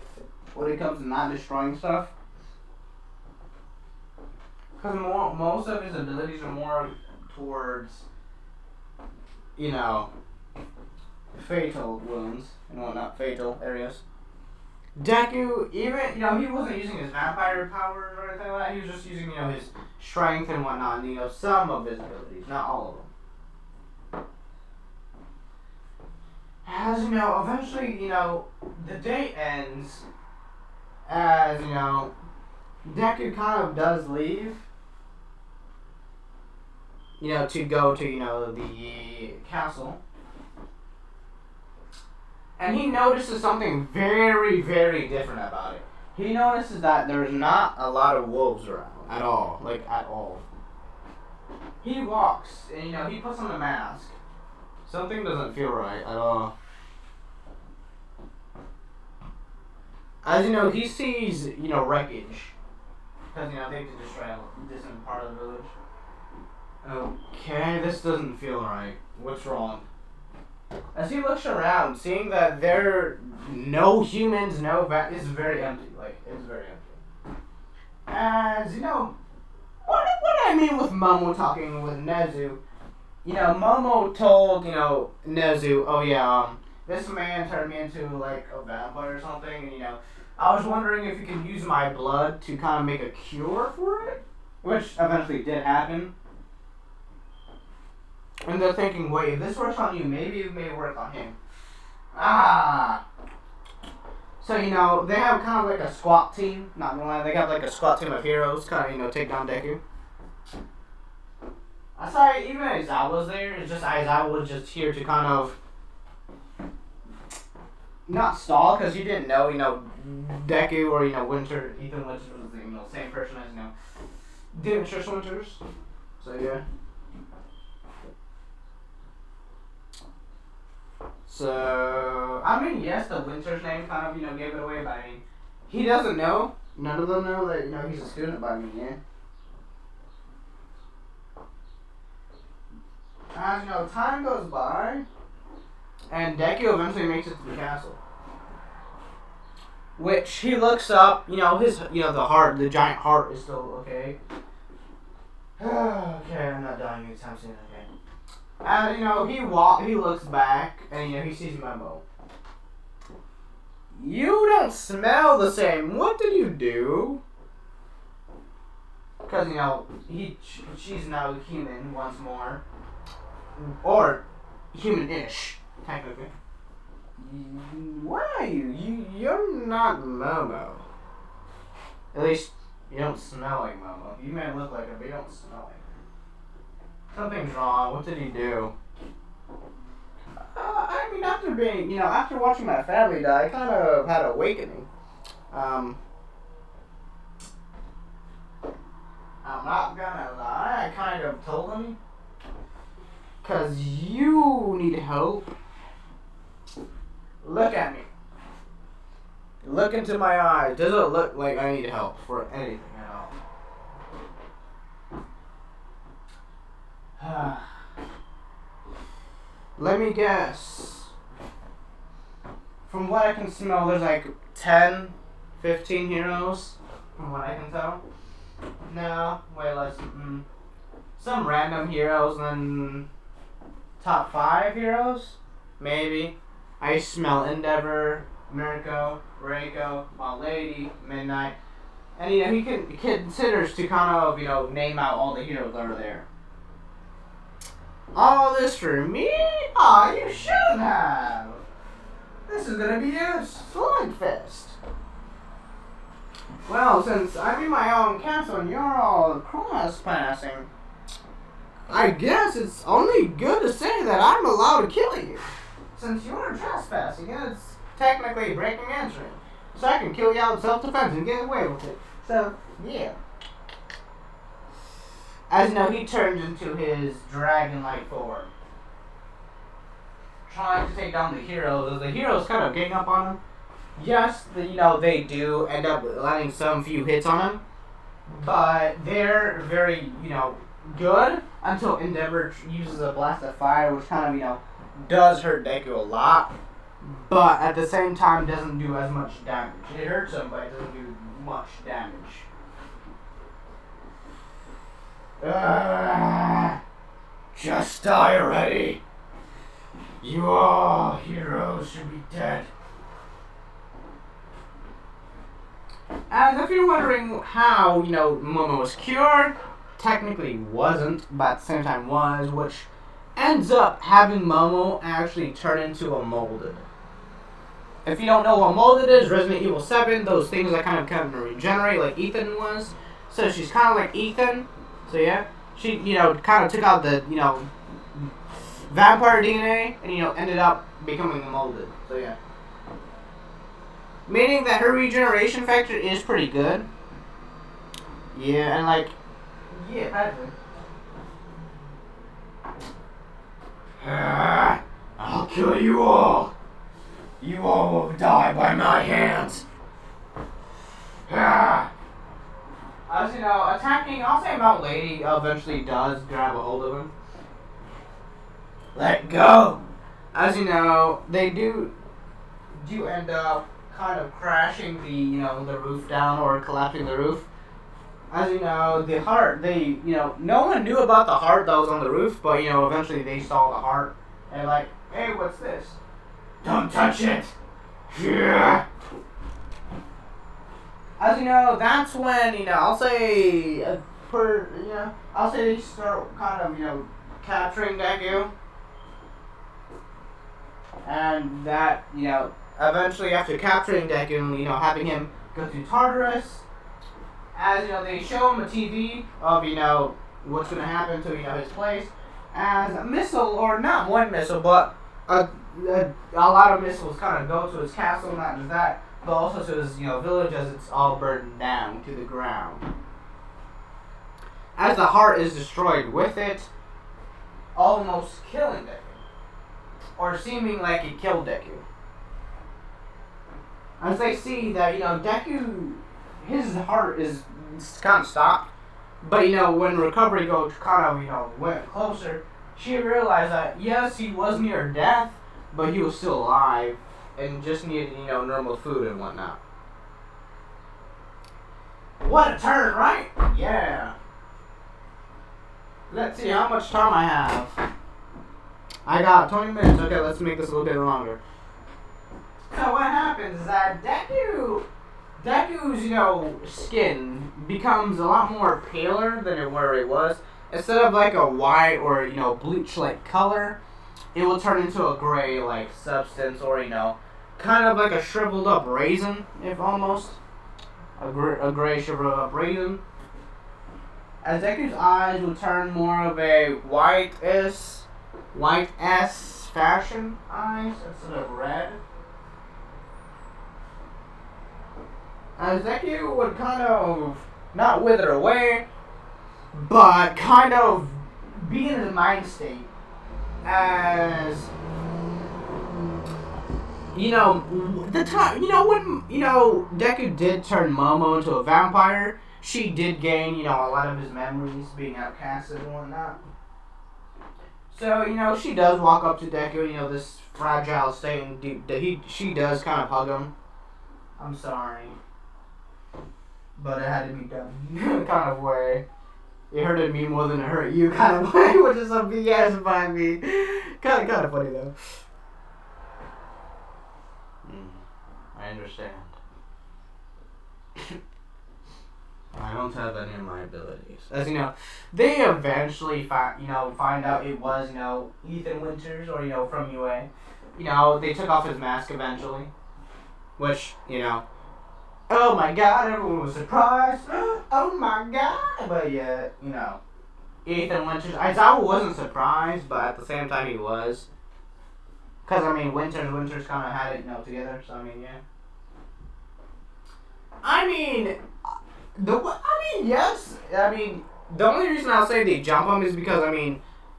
when it comes to not destroying stuff. Because most of his abilities are more towards, fatal wounds and whatnot, fatal areas. Deku, even, he wasn't using his vampire powers or anything like that. He was just using, his strength and whatnot, and, some of his abilities, not all of them. As eventually, the day ends as, Deku kind of does leave, to go to, the castle. And he notices something very, very different about it. He notices that there's not a lot of wolves around at all. Like, at all. He walks, and, he puts on the mask. Something doesn't feel right at all. As he sees, wreckage. Because, they could destroy a distant part of the village. Okay, this doesn't feel right. What's wrong? As he looks around, seeing that there are no humans, it's very empty. Like, it's very empty. As, what I mean with Momo talking with Nezu, Momo told, Nezu, oh yeah, this man turned me into, like, a vampire or something, and, I was wondering if you could use my blood to kind of make a cure for it, which eventually did happen. And they're thinking, wait, if this works on you, maybe it may work on him. So, they have kind of like a squad team. Not gonna lie, they have like a squad team of heroes, kind of, take down Deku. I saw even Aizawa's there. It's just Aizawa was just here to kind of not stall, because you didn't know, Deku or, Ethan Winters was the, same person as, Demetrius Winters. So, yeah. So, I mean, yes, the Winter's name kind of, gave it away, but I mean, he doesn't know. None of them know that, he's a student, but I mean, yeah. As, time goes by, and Deku eventually makes it to the castle. Which, he looks up, his, the giant heart is still okay. Okay, I'm not dying anytime soon, okay. And, he looks back, and, he sees Momo. You don't smell the same. What did you do? Because, she's now human once more. Or human-ish, technically. What are you? You're not Momo. At least you don't smell like Momo. You may look like her, but you don't smell like her. Something's wrong. What did he do? I mean, after watching my family die, I kind of had an awakening. I'm not gonna lie, I kind of told him. 'Cause you need help. Look at me. Look into my eyes. Does it look like I need help for anything at all? Let me guess. From what I can smell, there's like 10, 15 heroes. From what I can tell. No, way less. Some random heroes, then top 5 heroes? Maybe. I smell Endeavor, Mirko, Reiko, My Lady, Midnight. And he considers to kind of, name out all the heroes that are there. All this for me? Aw, you shouldn't have. This is gonna be a slugfest. Well, since I'm in my own castle and you're all cross-passing, I guess it's only good to say that I'm allowed to kill you. Since you're trespassing, it's technically breaking entry. So I can kill you out in self-defense and get away with it. So, yeah. As you know, he turns into his dragon-like form. Trying to take down the heroes. As the heroes kind of gang up on him. Yes, they do end up landing some few hits on him. But they're very, good until Endeavor uses a blast of fire, which kind of, does hurt Deku a lot. But at the same time, doesn't do as much damage. It hurts him, but it doesn't do much damage. Just die already. You all heroes should be dead. And if you're wondering how, Momo was cured, technically wasn't, but at the same time was, which ends up having Momo actually turn into a molded. If you don't know what molded is, Resident Evil 7, those things that kind of regenerate like Ethan was. So she's kind of like Ethan. So yeah, she, kind of took out the, vampire DNA and, ended up becoming a molded. So yeah. Meaning that her regeneration factor is pretty good. Yeah, and yeah, Patrick. I'll kill you all. You all will die by my hands. As attacking, I'll say Mount Lady eventually does grab a hold of him. Let go. As you know, they do end up kind of crashing the roof down or collapsing the roof. As you know, the heart, no one knew about the heart that was on the roof, but, eventually they saw the heart. And hey, what's this? Don't touch it! Yeah. As you know, that's when, I'll say, I'll say they start kind of, capturing Deku. And that, eventually after capturing Deku, having him go to Tartarus, as, they show him a TV of, what's going to happen to, his place, as a missile, or not one missile, but a lot of missiles kind of go to his castle, not just that, but also to his, village as it's all burned down to the ground. As the heart is destroyed with it, almost killing Deku. Or seeming like it killed Deku. As they see that, Deku, his heart is kind of stopped. But, when recovery goes kind of, went closer, she realized that, yes, he was near death, but he was still alive and just needed, normal food and whatnot. What a turn, right? Yeah. Let's see how much time I have. I got 20 minutes. Okay, let's make this a little bit longer. So what happens is that Deku's, skin becomes a lot more paler than where it was. Instead of like a white or, bleach-like color, it will turn into a gray like substance, or kind of like a shriveled up raisin, if almost a gray shriveled up raisin. As Deku's eyes would turn more of a white-S fashion eyes instead of red. As Deku would kind of not wither away, but kind of be in his mind state as the time when Deku did turn Momo into a vampire, she did gain a lot of his memories being outcasted and whatnot. So she does walk up to Deku, this fragile state, and she does kind of hug him. I'm sorry, but it had to be done kind of way. It hurted me more than it hurt you kind of way, which is some BS by me. Kind of funny though. I understand. I don't have any of my abilities. As they eventually find out it was Ethan Winters or from UA. They took off his mask eventually, which oh my god, everyone was surprised. Oh my god, but yeah, Ethan Winters. Aizawa wasn't surprised, but at the same time he was, because Winters kind of had it together. So yeah. Yes. The only reason I'll say they jump him is because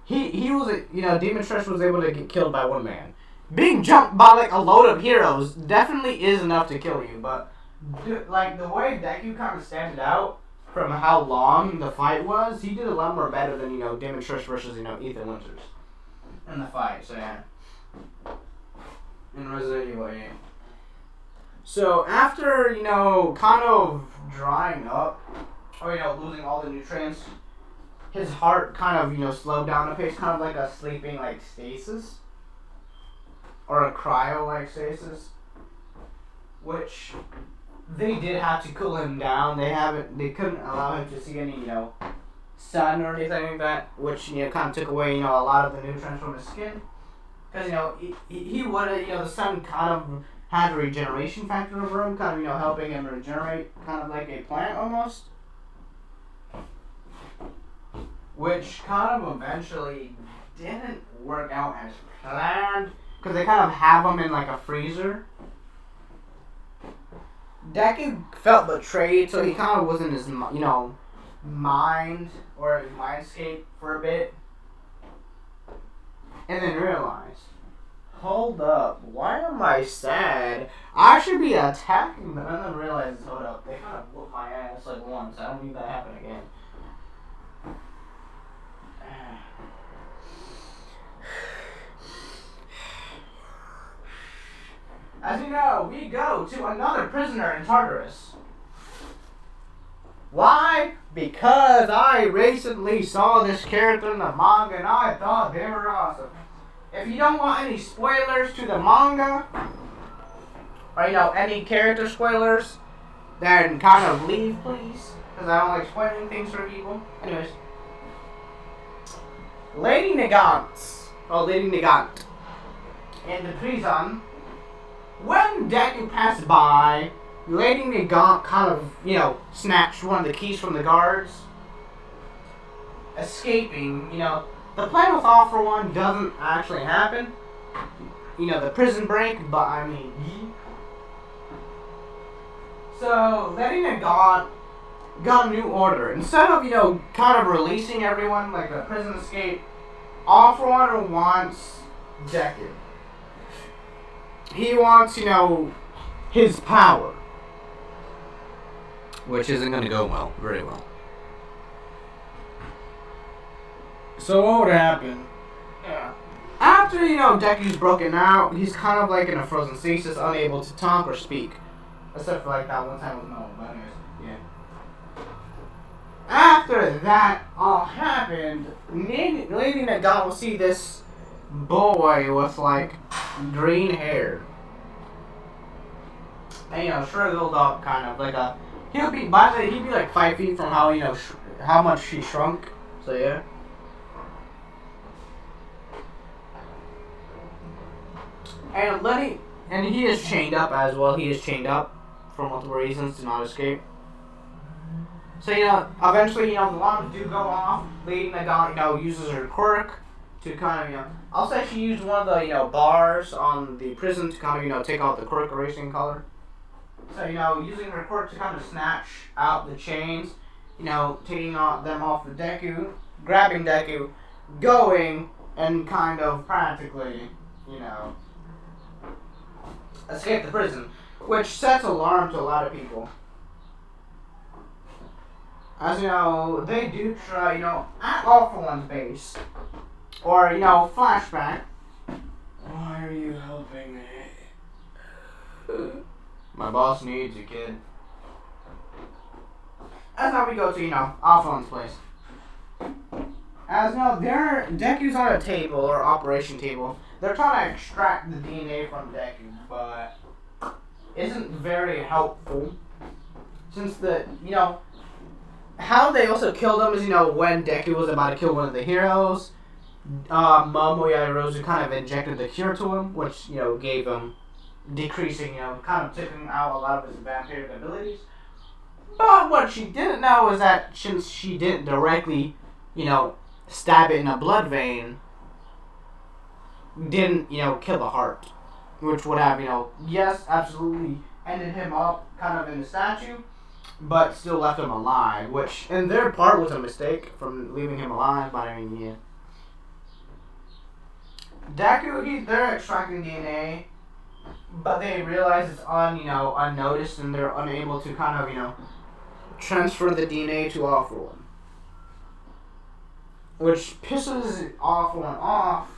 he was Demontrish was able to get killed by one man. Being jumped by like a load of heroes definitely is enough to kill you, but like the way Deku kind of stands out from how long the fight was, he did a lot more better than Demontrish versus Ethan Winters in the fight. So yeah, in Resident Evil 8. So after kind of drying up, or losing all the nutrients, his heart kind of slowed down a pace, kind of like a sleeping like stasis, or a cryo like stasis, which they did have to cool him down. They couldn't allow him to see any sun or anything like that, which kind of took away a lot of the nutrients from his skin, because he would the sun kind of had a regeneration factor over him, kind of helping him regenerate, kind of like a plant almost, which kind of eventually didn't work out as planned, because they kind of have him in like a freezer. Deku felt betrayed, so he kind of was in his mind or his mindscape for a bit, and then realized, hold up, why am I sad? I should be attacking them. And then realized, hold up, they kind of whooped my ass like once. I don't need that to happen again. As you know, we go to another prisoner in Tartarus. Why? Because I recently saw this character in the manga and I thought they were awesome. If you don't want any spoilers to the manga, or any character spoilers, then kind of leave, please, because I don't like spoiling things for people. Anyways, Lady Nagant, in the prison, when Deku passed by, Lady Nagant kind of, snatched one of the keys from the guards, escaping, The plan with All For One doesn't actually happen. The prison break, but So, Lady Nagant got a new order. Instead of, kind of releasing everyone, like a prison escape, All For One wants Deku. He wants, his power. Which isn't going to go very well. So what would happen? Yeah. After, Deku's broken out, he's kind of like in a frozen stasis, unable to talk or speak. Except for like that one time with Momo, but anyways, yeah. After that all happened, Lady Nagant will see this boy with like green hair. And shriveled up kind of like a he'd be like 5 feet from how how much she shrunk. So yeah. And he is chained up as well. He is chained up for multiple reasons to not escape. So, eventually, the alarms do go off, leading the guy, uses her quirk to kind of, I'll say she used one of the, bars on the prison to kind of, take out the quirk erasing color. So, using her quirk to kind of snatch out the chains, taking them off the Deku, grabbing Deku, going, and kind of practically, escape the prison, which sets alarm to a lot of people. As they do try, at All For One's base, or, flashback. Why are you helping me? My boss needs you, kid. As now we go to, All For One's place. As Deku's on a table, or operation table. They're trying to extract the DNA from Deku, but isn't very helpful. Since how they also killed him is, when Deku was about to kill one of the heroes, Momo Yaoyorozu kind of injected the cure to him, which, gave him decreasing, kind of taking out a lot of his vampiric abilities. But what she didn't know is that since she didn't directly, stab it in a blood vein, didn't, kill the heart. Which would have, yes, absolutely ended him up kind of in the statue, but still left him alive, which in their part was a mistake from leaving him alive, but I mean, yeah. Deku, they're extracting DNA, but they realize it's unnoticed, and they're unable to kind of, transfer the DNA to All For One. Which pisses All For One off,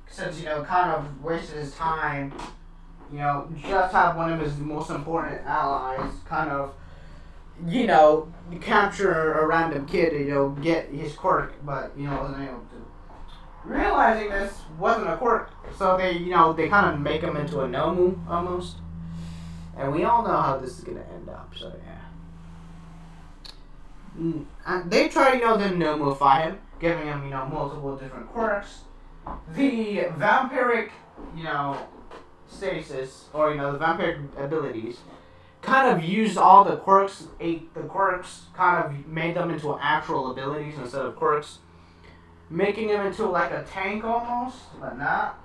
since, kind of wasted his time, just have one of his most important allies kind of, capture a random kid to, get his quirk, but, wasn't able to. Realizing this wasn't a quirk, so they, they kind of make him into a Nomu, almost. And we all know how this is going to end up, so yeah. And they try, to Nomufy him, giving him, multiple different quirks. The vampiric, stasis, or, the vampiric abilities, kind of used all the quirks, kind of made them into actual abilities instead of quirks, making him into like a tank almost, but not.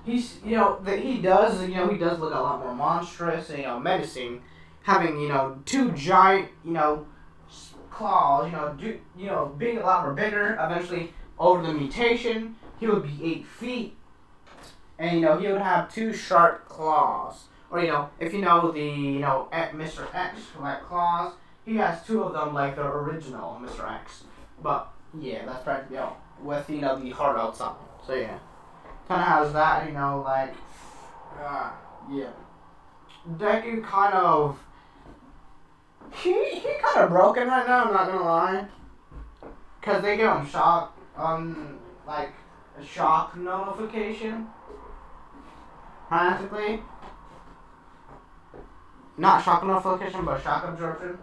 He's, he does look a lot more monstrous and, menacing, having, two giant, claws, being a lot more bigger. Eventually, over the mutation, he would be 8 feet, and he would have 2 sharp claws. Or if the Mr. X like claws, he has 2 of them like the original Mr. X. But yeah, that's practically all with the heart outside. So yeah, kind of has that. Yeah. Deku kind of. He kind of broken right now, I'm not gonna lie. Cause they give him shock, like a shock notification. Practically. Not shock notification, but shock absorption.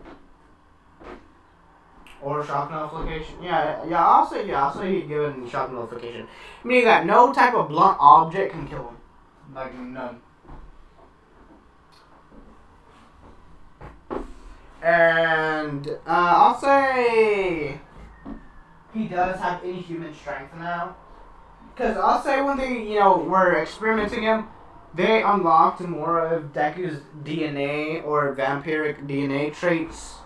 Or shock notification. I'll say he's given shock notification. Meaning that no type of blunt object can kill him. Like none. And I'll say he does have inhuman strength now. Because I'll say when they, were experimenting him, they unlocked more of Deku's DNA or vampiric DNA traits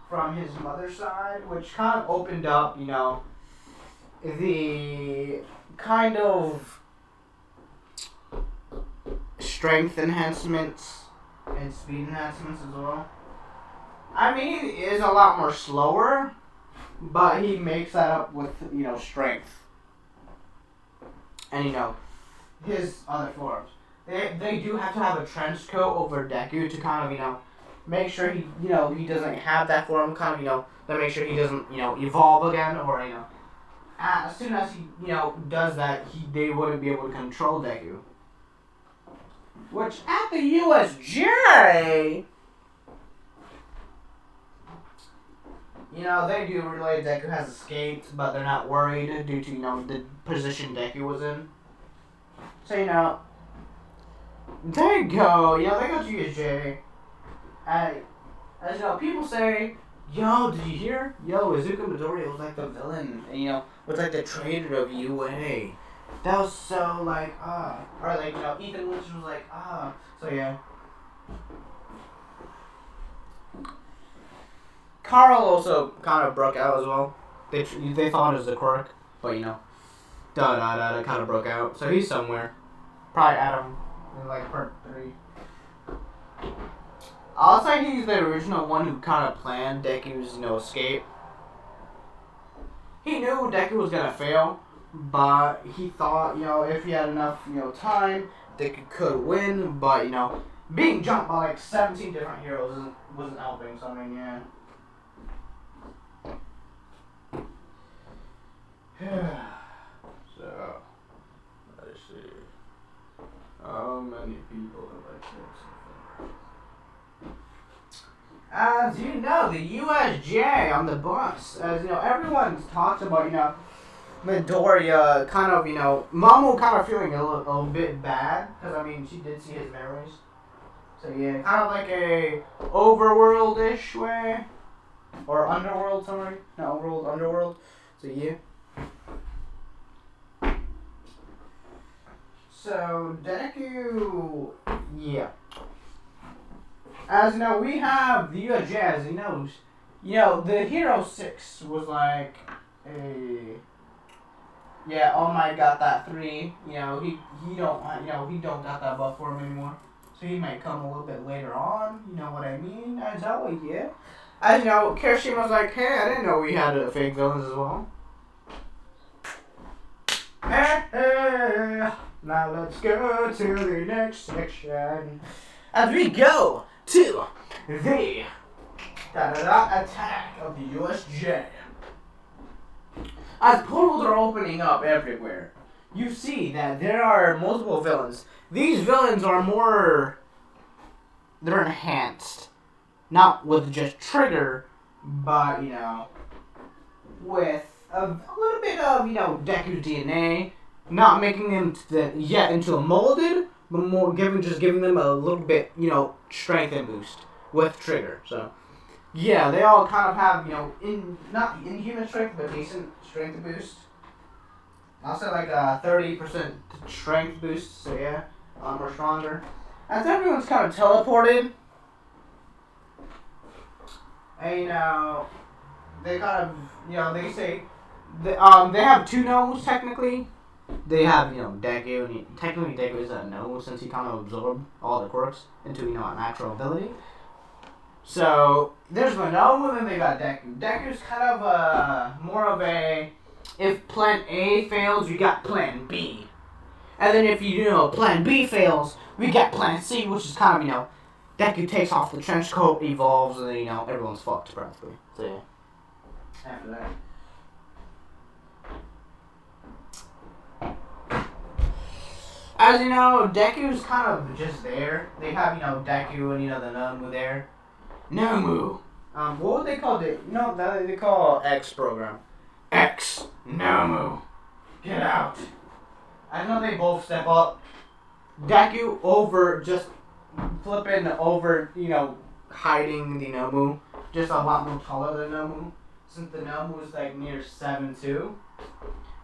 from his mother's side, which kind of opened up, the kind of strength enhancements and speed enhancements as well. I mean, he is a lot more slower, but he makes that up with, strength. And, his other forms. They do have to have a trench coat over Deku to kind of, make sure he, he doesn't have that form, kind of, to make sure he doesn't, evolve again, or, as soon as he, does that, they wouldn't be able to control Deku. Which, at the USJ, You know, they do relay Deku has escaped, but they're not worried due to, you know, the position Deku was in. So, you know, they go, you know, they go to USJ. As you know, people say, yo, did you hear? Yo, Izuku Midoriya was like the villain, and, you know, was like the traitor of UA. That was so, like, or, like, you know, Ethan Lynch was like, So, yeah. Carl also kind of broke out as well. They thought it was a quirk, but, you know, kind of broke out. So he's somewhere. Probably Adam in, like, part 3. I'll say he's the original one who kind of planned Deku's, you know, escape. He knew Deku was gonna fail, but he thought, you know, if he had enough, you know, time, Deku could win. But, you know, being jumped by like 17 different heroes wasn't helping. So I mean, yeah. So let's see. How many people have I killed so far? As you know, the USJ on the bus, as you know, everyone talks about, you know, Midoriya kind of, you know, Momo kind of feeling a little bit bad, because, I mean, she did see his memories. So, yeah, kind of like a overworld-ish way. Or underworld, sorry. No, overworld, underworld. So, yeah. So, Deku, yeah. As you know, we have the USJ, as he knows. You know, the Hero 6 was like a... Yeah, All Might got that 3. You know, he don't got that buff for him anymore. So he might come a little bit later on. You know what I mean? As always, yeah. As you know, Kirishima's like, hey, I didn't know we had fake villains as well. Hey, now let's go to the next section. As we go to the attack of the USJ. As portals are opening up everywhere, you see that there are multiple villains. These villains are more... They're enhanced. Not with just trigger, but, you know, with a little bit of, you know, Deku's DNA. Not making them into a molded, but more giving them a little bit, you know, strength and boost with trigger. So, yeah, they all kind of have, you know, not inhuman strength, but decent strength boost. I'll say like a 30% strength boost, so yeah, a lot more stronger. As everyone's kind of teleported, and, you know, they kind of, you know, they say, they have 2 gnomes technically. They have, you know, Deku, and technically Deku is a gnome since he kind of absorbed all the quirks into, you know, a natural ability. So, there's the gnome, and then they got Deku. Deku's kind of more of a, if plan A fails, you got plan B. And then if you know, plan B fails, we got plan C, which is kind of, you know, Deku takes off the trench coat, evolves, and then, you know, everyone's fucked practically. So, yeah. After that. As you know, Deku's kind of just there. They have, you know, Deku and, you know, the Nomu there. Nomu. What would they call it? You know, they call X program. X. Nomu. Get out. I know they both step up. Deku over, just flipping over, you know, hiding the Nomu. Just a lot more taller than Nomu. Since the Nomu is like near 7'2".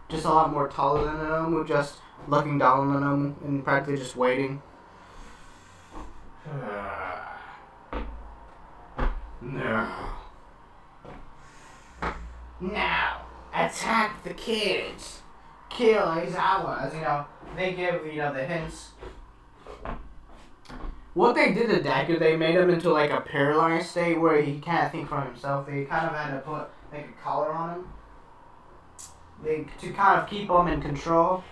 Just a lot more taller than the Nomu, just looking down on the Nomu and practically just waiting. No. Now, attack the kids. Kill Aizawa. As you know, they give, you know, the hints. What they did to Deku, they made him into like a paralyzed state where he can't think for himself. They kind of had to put like a collar on him. To kind of keep him in control.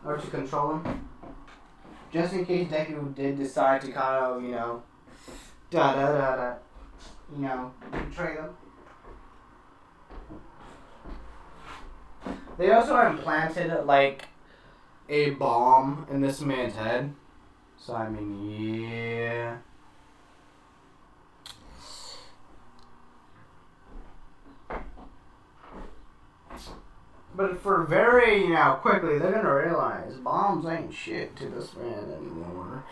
Or to control him. Just in case Deku did decide to kind of, you know, you know, betray them. They also implanted, like, a bomb in this man's head. So, I mean, yeah. But for very, quickly, they're gonna realize bombs ain't shit to this man anymore.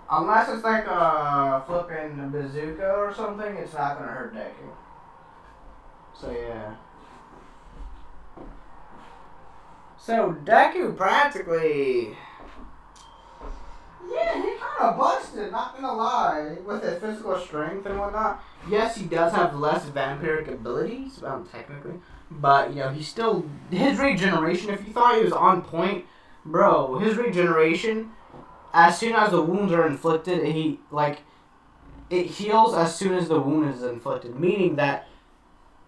Unless it's like a flipping bazooka or something, it's not gonna hurt Deku. So yeah. So Deku practically, yeah, he kind of busted. Not gonna lie, with his physical strength and whatnot. Yes, he does have less vampiric abilities, technically, but he's still his regeneration. If you thought he was on point, bro, his regeneration. As soon as the wounds are inflicted, it heals as soon as the wound is inflicted. Meaning that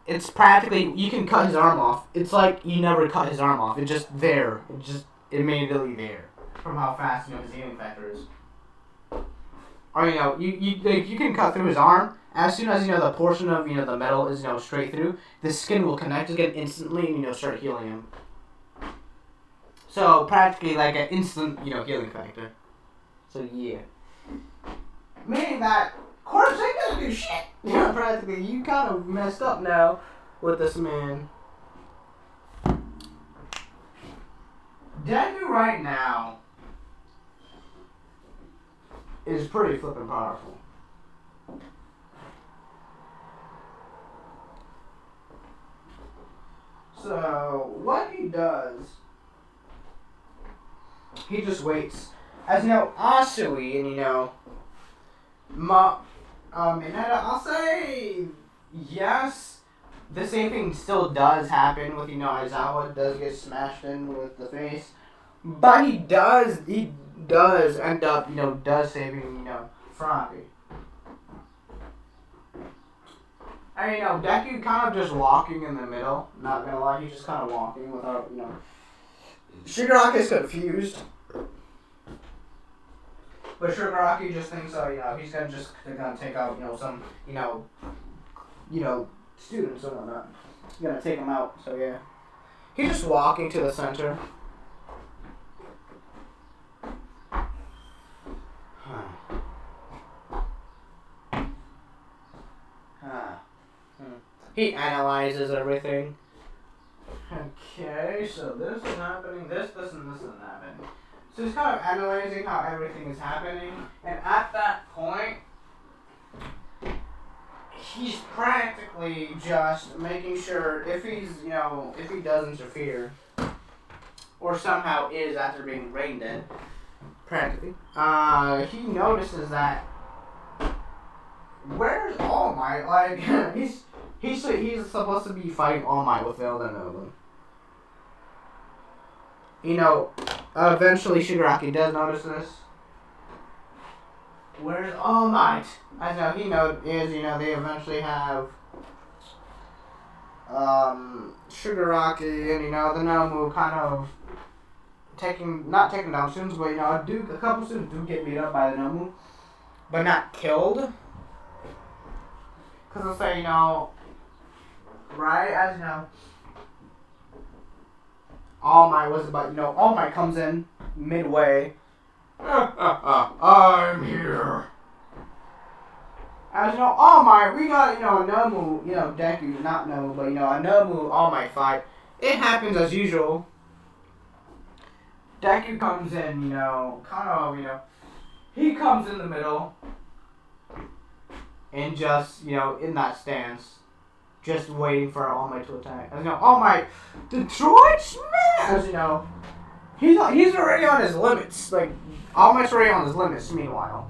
it's practically you can cut his arm off. It's like you never cut his arm off. It's just there. It's just immediately there from how fast his healing factor is. Or you can cut through his arm as soon as the portion of the metal is straight through. The skin will connect again instantly and start healing him. So practically like an instant healing factor. So yeah. Meaning that Corpse ain't gonna do shit. Practically you kind of messed up now with this man. Deku right now is pretty flippin' powerful. So what he does, he just waits. As Asui and I'll say yes. The same thing still does happen with Aizawa does get smashed in with the face, but he does end up does saving Frankie. I mean, Deku kind of just walking in the middle. Not gonna lie, he's just kind of walking without Shigaraki's confused. But Shigaraki just thinks, he's gonna take out, some, students or whatnot. He's gonna take them out, so yeah. He's just walking to the center. He analyzes everything. Okay, so this is happening, this and this isn't happening. So he's kind of analyzing how everything is happening, and at that point, he's practically just making sure if he's, if he does interfere, or somehow is after being brain dead, practically, he notices that, where's All Might? Like, he's supposed to be fighting All Might with Elden Nova. Eventually Shigaraki does notice this. Where's All Might? As he is, they eventually have Shigaraki and the Nomu kind of not taking down students, but a couple students do get beat up by the Nomu, but not killed. Cause let's say right as All Might was about, All Might comes in midway. I'm here. As All Might, we got, a Nomu, Deku, not Nomu, but, a Nomu All Might fight. It happens as usual. Deku comes in, kind of, he comes in the middle. And just, in that stance. Just waiting for All Might to attack. As All Might, Detroit Smash! He's already on his limits. Like, All Might's already on his limits, meanwhile.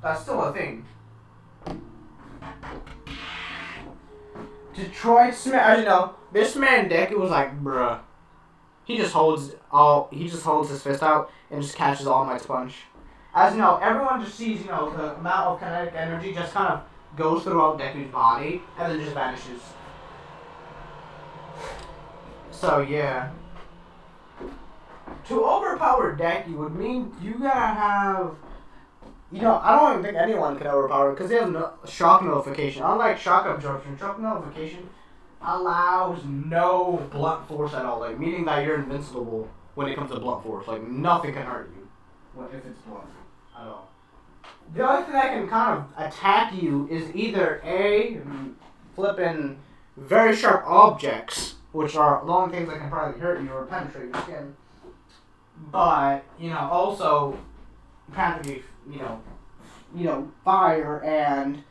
That's still a thing. Detroit Smash, this man Deku was like, bruh. He just holds his fist out and just catches All Might's punch. As everyone just sees, the amount of kinetic energy just kind of goes throughout Deku's body and then just vanishes. So yeah. To overpower Deku would mean you gotta have, I don't even think anyone can overpower him because he has no shock notification. Unlike shock absorption, shock notification allows no blunt force at all. Like, meaning that you're invincible when it comes to blunt force. Like, nothing can hurt you if it's blunt at all. The only thing that can kind of attack you is either A, flipping very sharp objects, which are the only things that can probably hurt you or penetrate your skin. But, also practically, fire and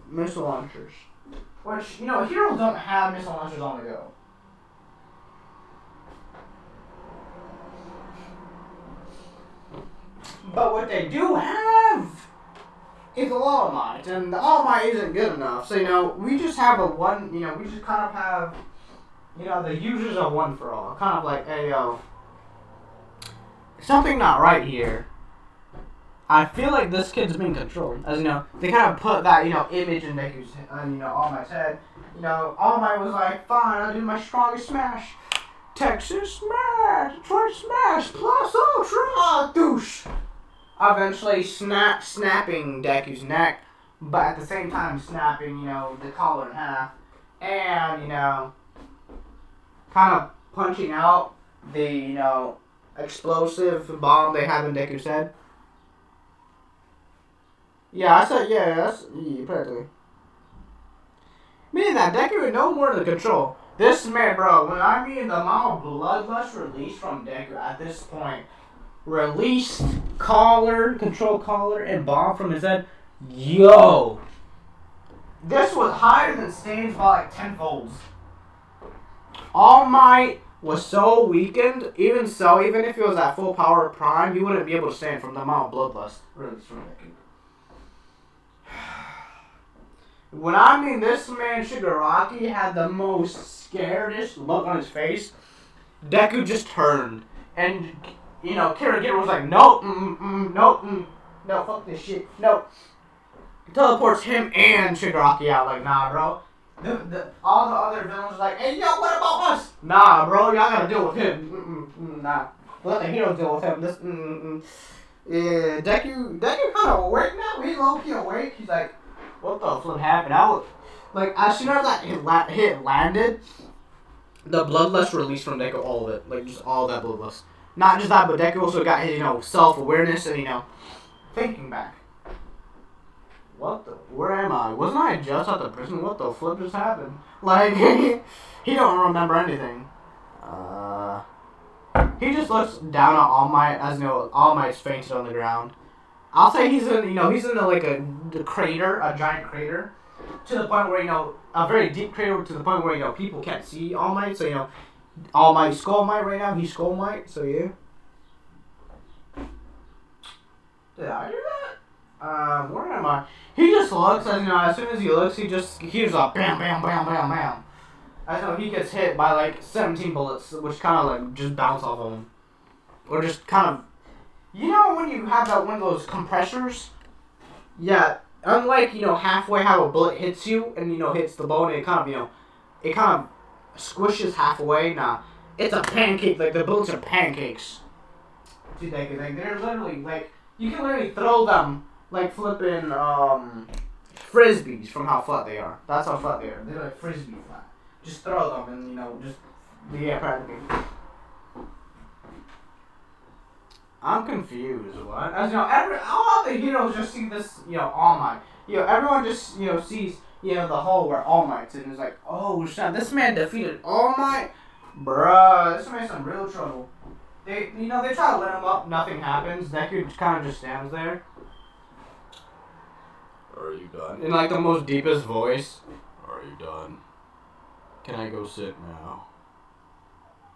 missile launchers. Which, heroes don't have missile launchers on the go. But what they do have is a All Might, and the All Might isn't good enough. So, we just have we just kind of have, the users of one for all. Kind of like, hey, something not right here. I feel like this kid's being controlled. As they kind of put that, image in Deku's, All Might's head. All Might was like, fine, I'll do my strongest smash. Texas smash, Detroit smash, plus ultra, douche. Eventually snapping Deku's neck, but at the same time snapping, the collar in half. And, kind of punching out the, explosive bomb they have in Deku's head. Yeah, I said, that's practically. Meaning that Deku had no more to control. This man, bro, when I mean the amount of bloodlust released from Deku at this point, released control collar, and bomb from his head, yo! This was higher than Stan's by like 10 folds. All Might was so weakened, even if it was at full power prime, you wouldn't be able to stand from the amount of bloodlust released from Deku. When I mean this man Shigaraki had the most scaredest look on his face, Deku just turned. And, Kirigiri was like, no, no, fuck this shit, no. Teleports him and Shigaraki out, like, nah, bro. All the other villains are like, hey, yo, what about us? Nah, bro, y'all gotta deal with him. Nah. Let the heroes deal with him. Yeah, Deku kind of awake now. He's low-key awake. He's like, what the flip happened? As soon as that hit landed, the bloodlust released from Deku, all of it. Like, just all that bloodlust. Not just that, but Deku also got his, self-awareness and, thinking back. Where am I? Wasn't I just at the prison? What the flip just happened? Like, he don't remember anything. He just looks down on All Might, as All Might's fainted on the ground. I'll say he's in a crater, a giant crater, to the point where, a very deep crater to the point where, people can't see All Might, so, All Might, Skull Might right now, he's Skull Might, so yeah. Did I do that? Where am I? He just looks, as soon as he looks, he hears a bam, bam, bam, bam, bam. He gets hit by, 17 bullets, which kind of, just bounce off of him. Or just kind of, when you have one of those compressors? Yeah, unlike, halfway how a bullet hits you and, hits the bone and it kind of squishes halfway. Nah, it's a pancake. The bullets are pancakes. They're literally, you can literally throw them like flipping, frisbees from how flat they are. That's how flat they are. They're like frisbee flat. Just throw them and, practically. I'm confused. What? As all the heroes just see this, All Might. Everyone just, sees, the hole where All Might's in. And is like, oh snap, this man defeated All Might? Bruh, this man's some real trouble. They try to let him up, nothing happens. Deku kind of just stands there. Are you done? In the most deepest voice. Are you done? Can I go sit now?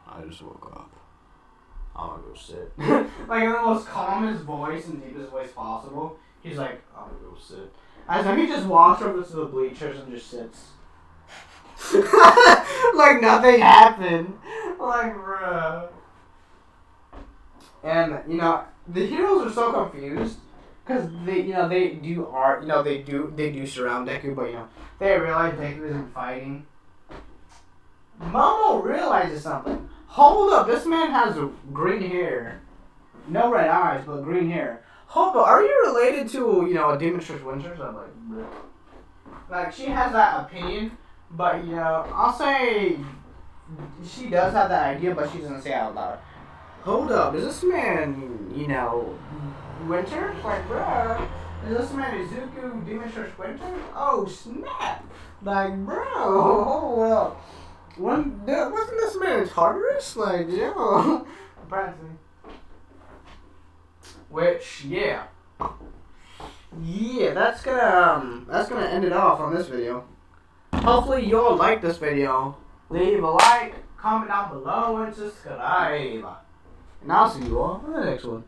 I just woke up. I'm gonna go sit. In the most calmest voice and deepest voice possible. He's like, I'm gonna go sit. He just walks over to the bleachers and just sits. Like nothing happened. Bruh. And, the heroes are so confused. Because they do art, they do surround Deku, but, they realize Deku isn't fighting. Momo realizes something. Hold up, this man has green hair. No red eyes, but green hair. Hold up, are you related to, a Demonstress Winters? I'm like, bleh. She has that opinion, but, I'll say she does have that idea, but she doesn't say it out loud. Hold up, is this man, Winters? Bruh, is this man Izuku Demonstress Winters? Oh, snap! Bro, hold up. Wasn't this man Tartarus? Like, yeah. Apparently. Which, yeah. Yeah, that's gonna end it off on this video. Hopefully you all like this video. Leave a like, comment down below, and subscribe. And I'll see you all in the next one.